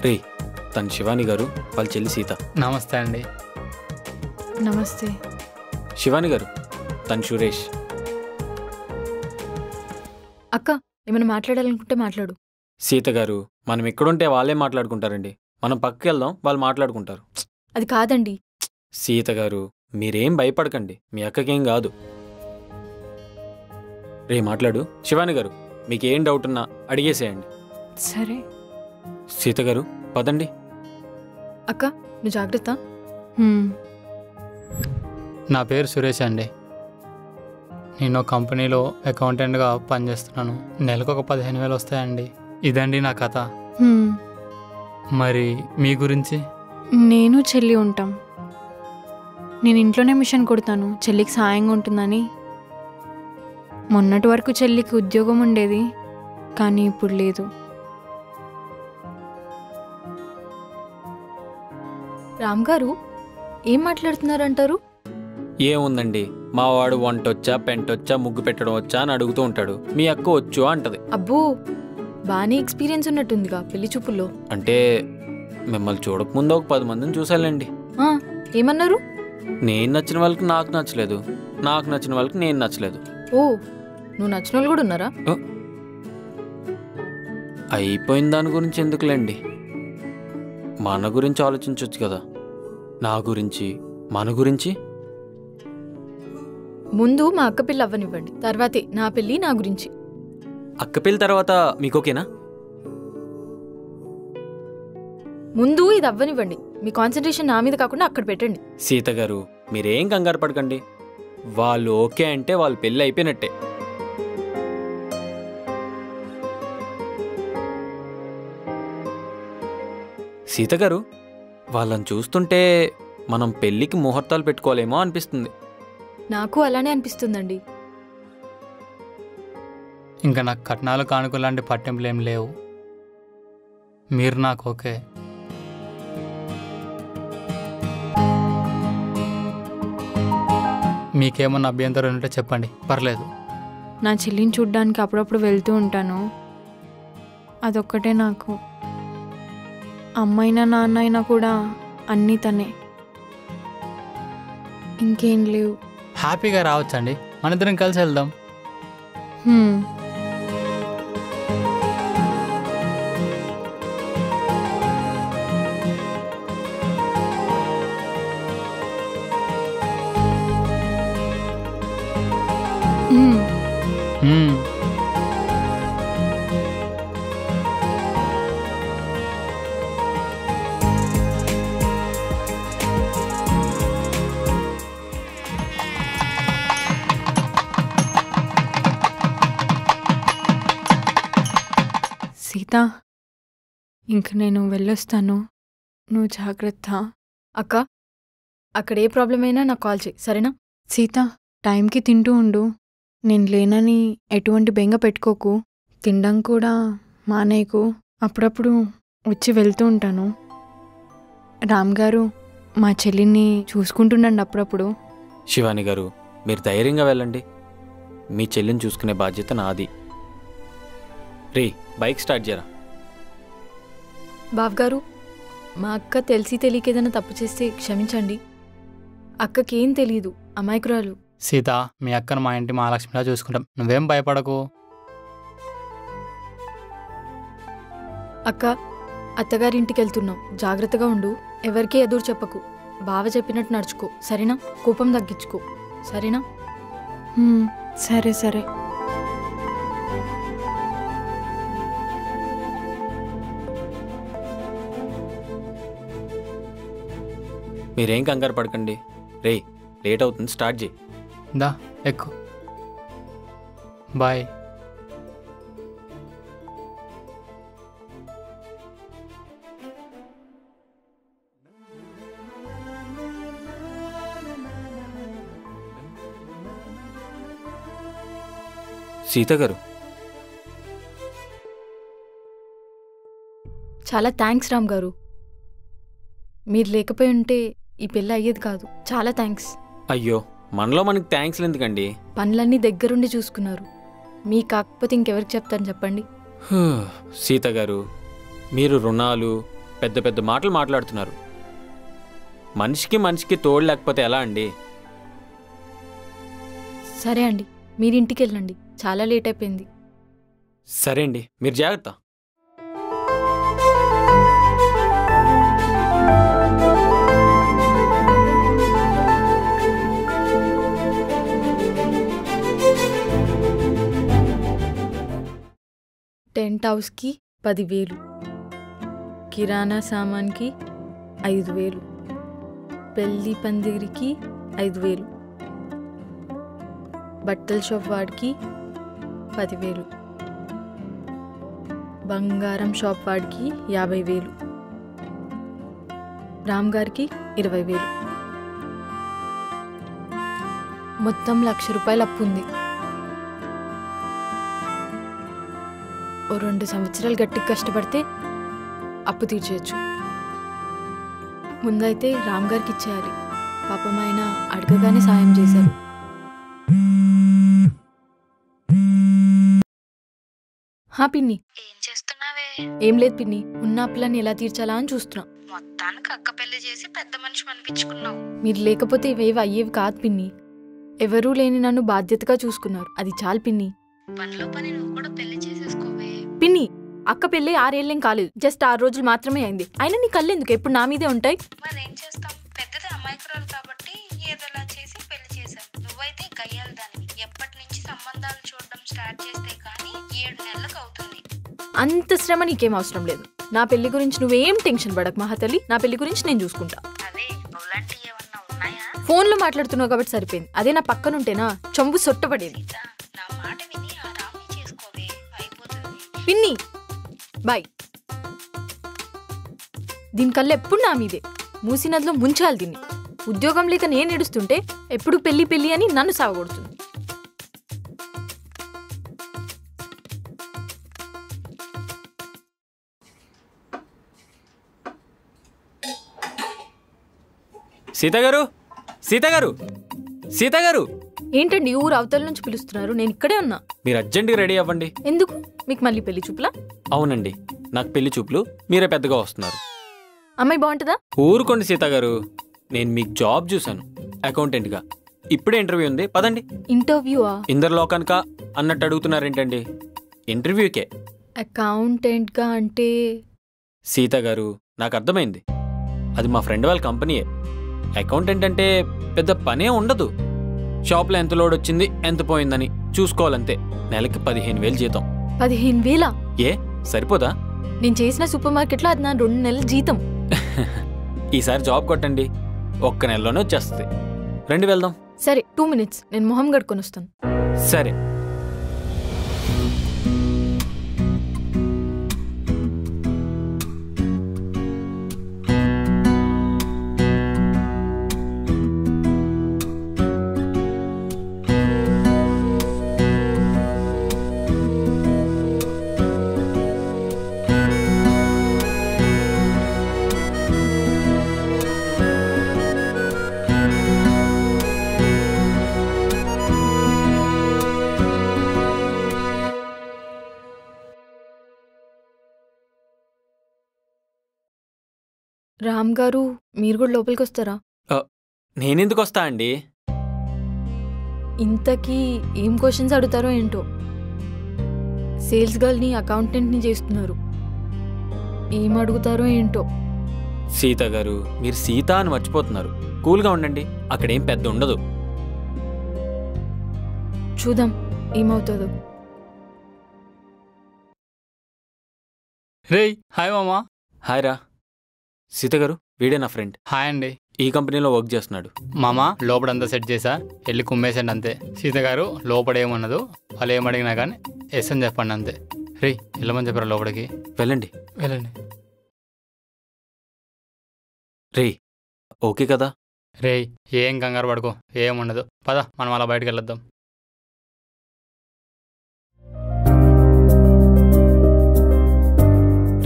రే, తను శివాని గారు, వాళ్ళ చెల్లి సీత. నమస్తే అండి. నమస్తే. శివాని గారు, తను సురేష్. అక్క, ఏమైనా మాట్లాడాలనుకుంటే మాట్లాడు. సీత గారు, మనం ఎక్కడుంటే వాళ్ళే మాట్లాడుకుంటారండి. మనం పక్కకి వెళ్దాం, వాళ్ళు మాట్లాడుకుంటారు. అది కాదండి. సీత గారు, మీరేం భయపడకండి, మీ అక్కకేం కాదు. రే, మాట్లాడు. శివాని గారు, మీకేం డౌట్ ఉన్నా అడిగేసేయండి. సరే. సీత గారు, పదండి. అక్క, నువ్వు జాగ్రత్త. నా పేరు సురేష్ అండి. నేను కంపెనీలో అకౌంటెంట్గా పనిచేస్తున్నాను. నెలకు ఒక 15,000 వస్తాయండి. ఇదండి నా కథ. మరి మీ గురించి? నేను చెల్లి ఉంటాం. నేను ఇంట్లోనే మిషన్ కుడతాను, చెల్లికి సాయంగా ఉంటుందని. మొన్నటి వరకు చెల్లికి ఉద్యోగం ఉండేది, కానీ ఇప్పుడు లేదు. రామ్ గారు, ఏం మాట్లాడుతున్నారంటారు? ఏముందండి, మావాడు వంటొచ్చా, పెంటొచ్చా, ముగ్గు పెట్టడం వచ్చా అని అడుగుతూ ఉంటాడు. మీ అక్క వచ్చు అంటది. అబ్బో, బాగానే ఎక్స్పీరియన్స్ ఉన్నట్టుందిగా పెళ్లి చూపుల్లో. అంటే మిమ్మల్ని చూడకముందు ఒక 10 మందిని చూసాలండి. ఏమన్నారు? నేను నచ్చిన వాళ్ళకి నాకు నచ్చలేదు, నాకు నచ్చిన వాళ్ళకి నేను నచ్చలేదు. ఓ, నువ్వు నచ్చిన వాళ్ళు కూడా ఉన్నారా? అయిపోయిన దాని గురించి ఎందుకులేండి. మన గురించి ఆలోచించవచ్చు కదా, నా గురించి, మన గురించి. ముందు మా అక్క పెళ్ళి అవ్వనివ్వండి, తర్వాతే నా పెళ్ళి, నా గురించి. అక్క పెళ్ళి తర్వాత మీకు ఓకేనా? ముందు ఇది అవ్వనివ్వండి. మీ కాన్సన్ట్రేషన్ నా మీద కాకుండా అక్కడ పెట్టండి. సీత గారు, మీరేం కంగారు పడకండి. వాళ్ళు ఓకే అంటే వాళ్ళ పెళ్ళి అయిపోయినట్టే. సీత గారు, వాళ్ళని చూస్తుంటే మనం పెళ్ళికి ముహూర్తాలు పెట్టుకోలేమో అనిపిస్తుంది. నాకు అలానే అనిపిస్తుందండి. ఇంకా నాకు కట్నాలు కానుకలు లాంటి పట్టింపులు ఏం లేవు. మీరు నాకు ఓకే. మీకేమన్నా అభ్యంతరం ఉంటే చెప్పండి, పర్లేదు. నా చెల్లిని చూడ్డానికి అప్పుడప్పుడు వెళ్తూ ఉంటాను. అదొక్కటే నాకు. అమ్మైనా నాన్న అయినా కూడా అన్నీ తనే, ఇంకేం లేవు. హ్యాపీగా రావచ్చండి, మనిద్దరం కలిసి వెళ్దాం. సీత, ఇంక నేను వెళ్ళొస్తాను, నువ్వు జాగ్రత్త. అక్క, అక్కడ ఏ ప్రాబ్లం అయినా నాకు కాల్ చేయి, సరేనా? సీత, టైంకి తింటూ ఉండు. నేను లేనని ఎటువంటి బెంగ పెట్టుకోకు. తినడం కూడా మానేయకు. అప్పుడప్పుడు వచ్చి వెళ్తూ ఉంటాను. రామ్ గారు, మా చెల్లిని చూసుకుంటుండండి అప్పుడప్పుడు. శివాని గారు, మీరు ధైర్యంగా వెళ్ళండి. మీ చెల్లిని చూసుకునే బాధ్యత నాది. రే, బైక్ స్టార్ట్ చేయరా. బావగారు, మా అక్క తెలిసి తెలియక ఏదైనా తప్పు చేస్తే క్షమించండి. అక్కకేం తెలీదు, అమాయకురాలు. సీత, మీ అక్కను మా ఇంటి మహాలక్ష్మిలా చూసుకుంటాం, నువ్వేం భయపడకు. అక్క, అత్తగారింటికి వెళ్తున్నాం, జాగ్రత్తగా ఉండు. ఎవరికీ ఎదురు చెప్పకు. బావ చెప్పినట్టు నడుచుకో, సరేనా? కోపం తగ్గించుకో, సరేనా? సరే సరే. మీరేం కంగారు పడకండి. రే, లేట్ అవుతుంది, స్టార్ట్ చేయి. దా ఎక్కు. బాయ్. సీత గారు, చాలా థ్యాంక్స్ రామ్ గారు. మీరు లేకపోయి ఉంటే ఈ పెళ్ళి అయ్యేది కాదు. చాలా థ్యాంక్స్. అయ్యో, మనలో మనకి థ్యాంక్స్లు ఎందుకండి? పనులన్నీ దగ్గరుండి చూసుకున్నారు. మీ కాకపోతే ఇంకెవరికి చెప్తాను చెప్పండి? సీత గారు, మీరు రుణాలు, పెద్ద పెద్ద మాటలు మాట్లాడుతున్నారు. మనిషికి మనిషికి తోడు లేకపోతే ఎలా అండి? సరే అండి, మీరింటికి వెళ్ళండి, చాలా లేట్ అయిపోయింది. సరే అండి, మీరు జాగ్రత్త. టెంట్ హౌస్కి 10,000, కిరాణా సామాన్కి 5,000, పెళ్ళి పందిరికి 5,000, బట్టల షాప్ వాడికి 10,000, బంగారం షాప్ వాడికి 50,000, రామ్ గారికి 20,000. మొత్తం 1,00,000 రూపాయలు అప్పు ఉంది. ఓ 2 సంవత్సరాలు గట్టిగా కష్టపడితే అప్పు తీర్చేయచ్చు. ముందైతే రామ్ గారికి ఇచ్చేయాలి. పాపం ఆయన అడగగానే సాయం చేశారు. పిన్ని, ఏం చేస్తున్నావే? ఏం లేదు పిన్ని, ఉన్న అప్పులన్నీ ఎలా తీర్చాలా అని చూస్తున్నా. మొత్తానికి అక్క పెళ్లి చేసి పెద్ద మనిషి అనిపించుకున్నావు. మీరు లేకపోతే ఇవేవి అయ్యేవి కాదు పిన్ని. ఎవరూ లేని నన్ను బాధ్యతగా చూసుకున్నారు, అది చాలు పిన్ని. పనిలో పని నువ్వు కూడా పెళ్లి చేసేసుకోవే. పిన్ని, అక్క పెళ్ళి 6 ఏళ్ళేం కాలేదు, జస్ట్ 6 రోజులు మాత్రమే అయింది. అయినా నీ కళ్ళు ఎందుకు ఎప్పుడు నా మీదే ఉంటాయి? మరేం చేస్తాం, పెద్దది అమాయకురాలు కాబట్టి ఏదోలా చేసి పెళ్లి చేశారు. నువ్వైతే గయ్యాలి దానివి. ఎప్పటి నుంచి సంబంధాలు చూడడం స్టార్ట్ చేస్తే కానీ 7 నెలలకు అవుతుంది. అంత శ్రమ నీకేం అవసరం లేదు. నా పెళ్లి గురించి నువ్వేం టెన్షన్ పడకు మహాతల్లి, నా పెళ్లి గురించి నేను చూసుకుంటా. అదే నువ్వులాంటి ఏమన్నా ఉన్నాయా? ఫోన్లో మాట్లాడుతున్నావు కాబట్టి సరిపోయింది. అదే నా పక్కనుంటేనా చంబు సొట్టపడేది. నా మాట విని ఆ రామ్ని చేసుకోవే, అయిపోతుంది. పిన్ని బాయ్. దీని కళ్ళు ఎప్పుడు నా మీదే, మూసి నదిలో ముంచాలి దీన్ని. ఉద్యోగం లేక నేను ఏడుస్తుంటే ఎప్పుడు పెళ్లి పెళ్లి అని నన్ను సాగొడుతుంది. సీత గారు, సీత గారు, సీత గారు. ఏంటండి ఊరు అవతల నుంచి పిలుస్తున్నారు? నేను ఇక్కడే ఉన్నా. మీరు అర్జెంటుగా రెడీ అవ్వండి. ఎందుకు? మీకు మళ్ళీ పెళ్లి చూపులా? అవునండి, నాకు పెళ్లి చూపులు. మీరే పెద్దగా వస్తున్నారు. అమ్మాయి బాగుంటుందా? ఊరుకోండి సీత గారు, నేను మీకు జాబ్ చూశాను అకౌంటెంట్గా. ఇప్పుడే ఇంటర్వ్యూ ఉంది, పదండి. ఇంటర్వ్యూవా? ఇందర్లోకనక అన్నట్టు అడుగుతున్నారేంటండి? ఇంటర్వ్యూకే. అకౌంటెంట్గా అంటే? సీత గారు, నాకు అర్థమైంది. అది మా ఫ్రెండ్ వాళ్ళ కంపెనీయే. అకౌంటెంట్ అంటే పెద్ద పనే ఉండదు. షాప్లో ఎంత లోడ్ వచ్చింది, ఎంత పోయిందని చూసుకోవాలంతే. నెలకి 15,000 జీతం. 15,000? ఏ సరిపోదా? నేను చేసిన సూపర్ మార్కెట్లో అది నా 2 నెలల జీతం. ఈసారి జాబ్ కొట్టండి, 1 నెలలోనే వచ్చేస్తుంది. రండి వెళ్దాం. సరే 2 minutes, నేను మొహం కడుక్కొని వస్తాను. సరే. రామ్ గారు, మీరు కూడా లోపలికి వస్తారా? నేనెందుకు వస్తా అండి? ఇంతకీ ఏం క్వశ్చన్స్ అడుగుతారో ఏంటో. సేల్స్ గర్ల్ని అకౌంటెంట్ని చేస్తున్నారు, ఏం అడుగుతారో ఏంటో. సీత గారు, మీరు సీత అని మర్చిపోతున్నారు. కూల్గా ఉండండి, అక్కడేం పెద్ద ఉండదు. చూద్దాం ఏమవుతుందో. రేయ్, హాయ్ మామా. హాయ్ రా. సీత గారు, వీడే నా ఫ్రెండ్. హాయ్ అండి. ఈ కంపెనీలో వర్క్ చేస్తున్నాడు. మామా లోపడంతా సెట్ చేసా, వెళ్ళి కుమ్మేసండి అంతే. సీత గారు లోపల ఏమన్నదు, వాళ్ళు ఏమడిగినా కానీ ఎస్ అని చెప్పండి అంతే. రే వెళ్ళమని చెప్పారా లోపలికి? వెళ్ళండి వెళ్ళండి. రే ఓకే కదా? రే ఏం కంగారు పడుకో, ఏముండదు. పద మనం అలా బయటకు వెళ్ళొద్దాం.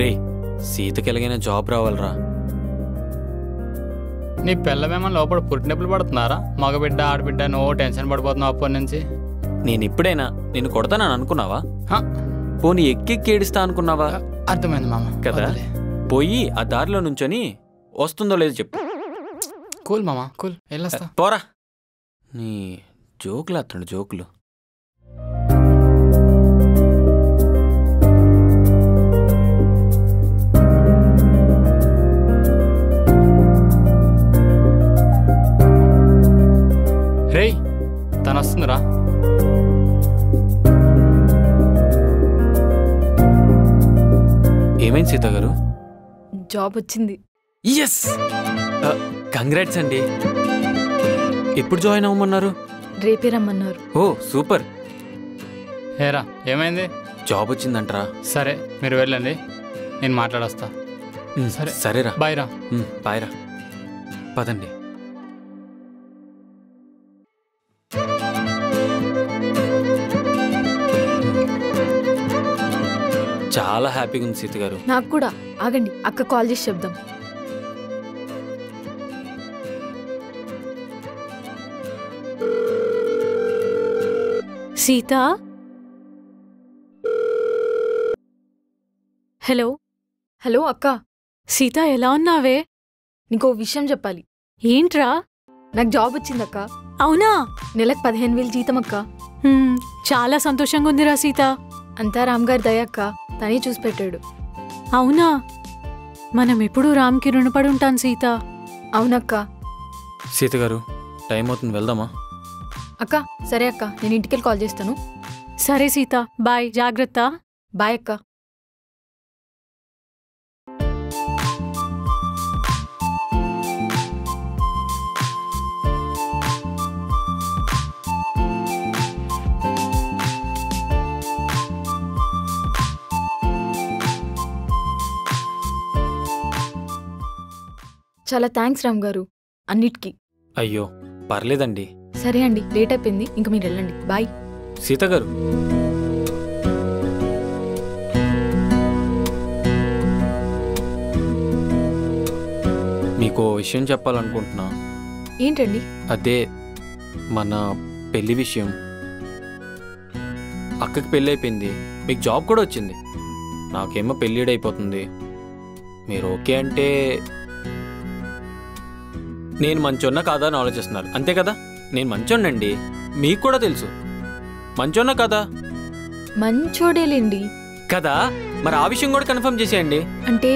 రే సీతకి ఎలాగైనా జాబ్ రావాలరా. నీ పిల్లమేమో లోపల పుట్టినప్పుడు పడుతున్నారా? మగబిడ్డ ఆడబిడ్డ నువ్వు టెన్షన్ పడిపోతున్నావు అప్పటి నుంచి. నేను ఎప్పుడైనా నిన్ను కొడతానని అనుకున్నావా? పోనీ ఎక్కెక్కి ఏడుస్తా అనుకున్నావా? అర్థమైంది మామ కదా. పోయి ఆ దారిలో నుంచొని వస్తుందో లేదో చెప్పు. కూల్ మామ కూల్, వెళ్ళొస్తా. పోరా. నీ జోకులు అతను జోకులు. రేయ్ తను వస్తుందిరా. ఏమైంది సీత గారు? జాబ్ వచ్చింది. ఎస్, కంగ్రాట్స్ అండి. ఎప్పుడు జాయిన్ అవ్వమన్నారు? రేపే రమ్మన్నారు. ఓ సూపర్. ఏరా ఏమైంది? జాబ్ వచ్చిందంటరా. సరే మీరు వెళ్ళండి, నేను మాట్లాడొస్తా. సరే సరేరా, బాయ్ రా. బాయ్ రా, పదండి. చాలా హ్యాపీగా ఉంది సీత గారు. నాకు కూడా. ఆగండి, అక్క కాల్ చేసి చెప్దాం. సీత, హలో. హలో అక్క. సీత ఎలా ఉన్నావే? నీకో విషయం చెప్పాలి. ఏంట్రా? నాకు జాబ్ వచ్చిందక్క. అవునా? నెలకు 15,000 జీతం అక్క. చాలా సంతోషంగా ఉందిరా సీత. అంతా రామ్ గారి దయక్క, తనే చూసి పెట్టాడు. అవునా? మనం ఎప్పుడూ రామ్కి రుణపడి ఉంటాం సీత. అవునక్క. సీత గారు టైం అవుతుంది, వెళ్దామా? అక్క సరే అక్క, నేను ఇంటికెళ్ళి కాల్ చేస్తాను. సరే సీత, బాయ్, జాగ్రత్త. బాయ్ అక్క. చాలా థ్యాంక్స్ రామ్ గారు అన్నిటికీ. అయ్యో పర్లేదండి. సరే అండి, లేట్ అయిపోయింది, ఇంక మీరు వెళ్ళండి. బాయ్. సీత గారు మీకు విషయం చెప్పాలనుకుంటున్నా. ఏంటండి? అదే మన పెళ్లి విషయం. అక్కకి పెళ్ళి అయిపోయింది, మీకు జాబ్ కూడా వచ్చింది, నాకేమో పెళ్ళిడైపోతుంది. మీరు ఓకే అంటే నేను మంచోన్నా కాదా అని ఆలోచిస్తున్నారు, అంతే కదా? నేను మంచోన్నండి, మీకు కూడా తెలుసు. మంచోన్నా కాదా? మంచోడేలేండి కదా, మరి ఆ విషయం కూడా కన్ఫర్మ్ చేసేయండి. అంటే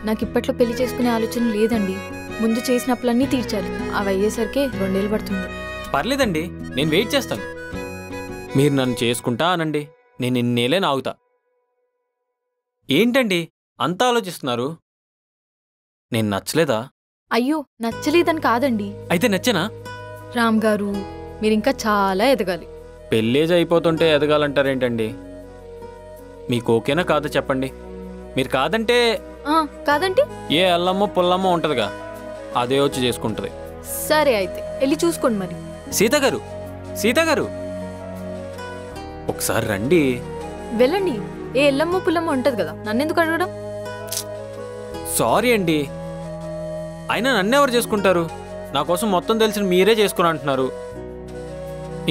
నాకు ఇప్పట్లో పెళ్లి చేసుకునే ఆలోచన లేదండి. ముందు చేసిన అప్పులన్నీ తీర్చాలి, అవి అయ్యేసరికి 2 ఏళ్ళు పడుతుంది. పర్లేదండి, నేను వెయిట్ చేస్తాను. మీరు నన్ను చేసుకుంటా అనండి, నేను ఇన్నేళ్ళే ఆగుతా. ఏంటండి అంత ఆలోచిస్తున్నారు? నేను నచ్చలేదా? అయ్యో నచ్చలేదని కాదండి. అయితే నచ్చనా? రామ్ గారు మీరింకా చాలా ఎదగాలి. పెళ్ళేజ్ అయిపోతుంటే ఎదగాలంటారేంటండి? మీకు ఓకేనా కాదా చెప్పండి. మీరు కాదంటే కాదంటే ఏ అల్లమ్మో పుల్లమ్మో ఉంటదిగా, అదే వచ్చి చేసుకుంటది. సరే అయితే వెళ్ళి చూసుకోండి మరి. సీత గారు, సీత గారు ఒకసారి రండి. వెళ్ళండి, ఏ ఎల్లమ్మో పుల్లమ్మో ఉంటది కదా, నన్నెందుకు అడగడం? సారీ అండి, అయినా నన్నెవరు చేసుకుంటారు? నా కోసం మొత్తం తెలిసిన మీరే చేసుకుని అంటున్నారు.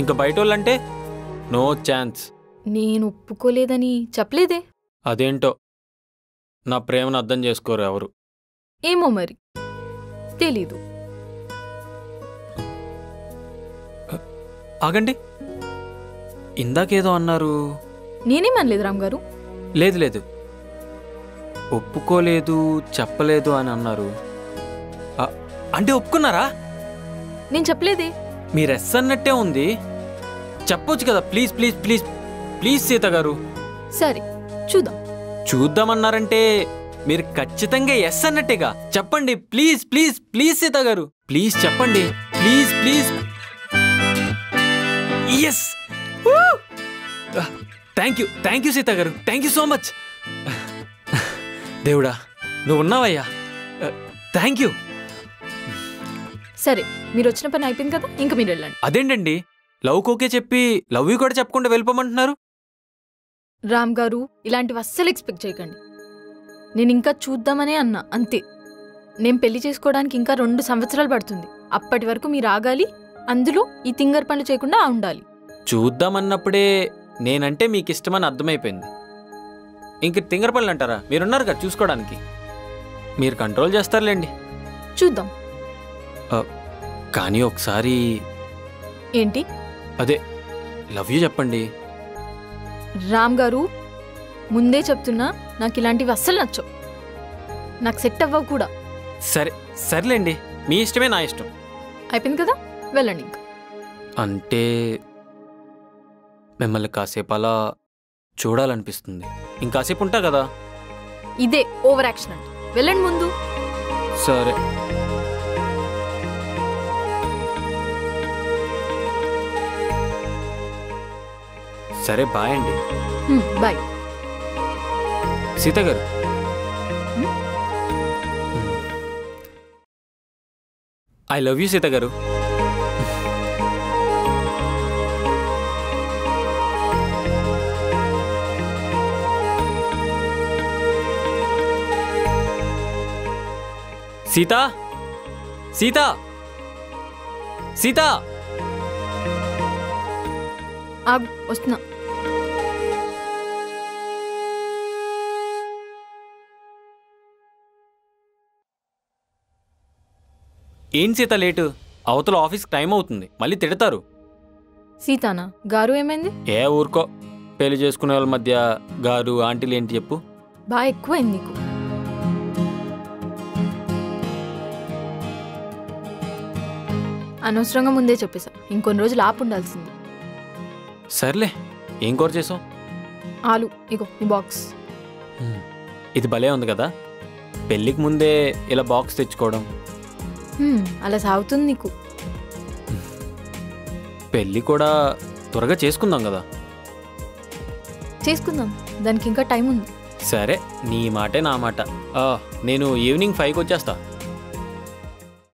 ఇంకా బయట వాళ్ళంటే నో ఛాన్స్. నేను ఒప్పుకోలేదని చెప్పలేదే. అదేంటో నా ప్రేమను అర్థం చేసుకోరు ఎవరు. ఏమో మరి తెలీదు. ఆగండి, ఇందాకేదో అన్నారు. నేనేమనలేదు రామ్ గారు. లేదు లేదు, ఒప్పుకోలేదు చెప్పలేదు అని అన్నారు. అంటే ఒప్పుకున్నారా? నేను చెప్పలేదే. మీరు ఎస్ అన్నట్టే ఉంది, చెప్పొచ్చు కదా. Please please please please Sita గారు. సరే చూద్దాం. చూద్దామన్నారంటే మీరు ఖచ్చితంగా ఎస్ అన్నట్టేగా. చెప్పండి please please please Sita garu, please చెప్పండి please please. Yes, thank you Sita garu, thank you so much. దేవుడా నువ్వు ఉన్నావయ్యా, థ్యాంక్ యూ. సరే మీరు వచ్చిన పని అయిపోయింది కదా, ఇంక మీరు వెళ్ళండి. అదేంటండి లవ్ కోకే చెప్పి లవ్ కూడా చెప్పకుండా వెళ్ళిపోమంటున్నారు? రామ్ గారు ఇలాంటివి అస్సలు ఎక్స్పెక్ట్ చేయకండి. నేను ఇంకా చూద్దామనే అన్నా, అంతే. నేను పెళ్లి చేసుకోవడానికి ఇంకా 2 సంవత్సరాలు పడుతుంది. అప్పటి వరకు మీరు ఆగాలి, అందులో ఈ తింగర్ పనులు చేయకుండా ఉండాలి. చూద్దామన్నప్పుడే నేనంటే మీకు ఇష్టమని అర్థమైపోయింది. ఇంక తింగర్ పనులు అంటారా? మీరున్నారు కదా చూసుకోవడానికి, మీరు కంట్రోల్ చేస్తారులేండి. చూద్దాం. కానీ ఒకసారి ఏంటి? అదే లవ్ యూ చెప్పండి. రామ్ గారు ముందే చెప్తున్నా, నాకు ఇలాంటివి అస్సలు నచ్చవు, నాకు సెట్ అవ్వవు కూడా. సరే సర్లేండి, మీ ఇష్టమే నా ఇష్టం. అయిపోయింది కదా, వెళ్ళండి ఇంకా. అంటే మిమ్మల్ని కాసేపు అలా చూడాలనిపిస్తుంది. ఇంకాసేపు ఉంటా కదా. ఇదే ఓవర్ యాక్షన్ అంటే. వెళ్ళండి ముందు. సరే. సరే బాయ్ అండి. బాయ్ సీత గారు. ఐ లవ్ యూ సీత గారు. సీత, సీత, సీత. వస్తున్నా. ఏం సీత లేటు? అవతల ఆఫీస్కి టైం అవుతుంది, మళ్ళీ తిడతారు. సీతానా గారు ఏమైంది? ఏ ఊరుకో, పెళ్లి చేసుకునే వాళ్ళ మధ్య గారు ఆంటీలు ఏంటి చెప్పు? బాగా ఎక్కువైంది నీకు. అనవసరంగా ముందే చెప్పేశా, ఇంకొన్ని రోజులు ఆపు ఉండాల్సింది. సర్లే, ఏం కూర చేసావు? ఆలు, ఇగో ఈ బాక్స్. ఇది భలే ఉంది కదా, పెళ్ళికి ముందే ఇలా బాక్స్ తెచ్చుకోవడం. అలా సాగుతుంది నీకు. పెళ్ళి కూడా త్వరగా చేసుకుందాం కదా. చేసుకుందాం, దానికి ఇంకా టైం ఉంది. సరే, నీ మాటే నా మాట. నేను ఈవినింగ్ 5కి వచ్చేస్తా.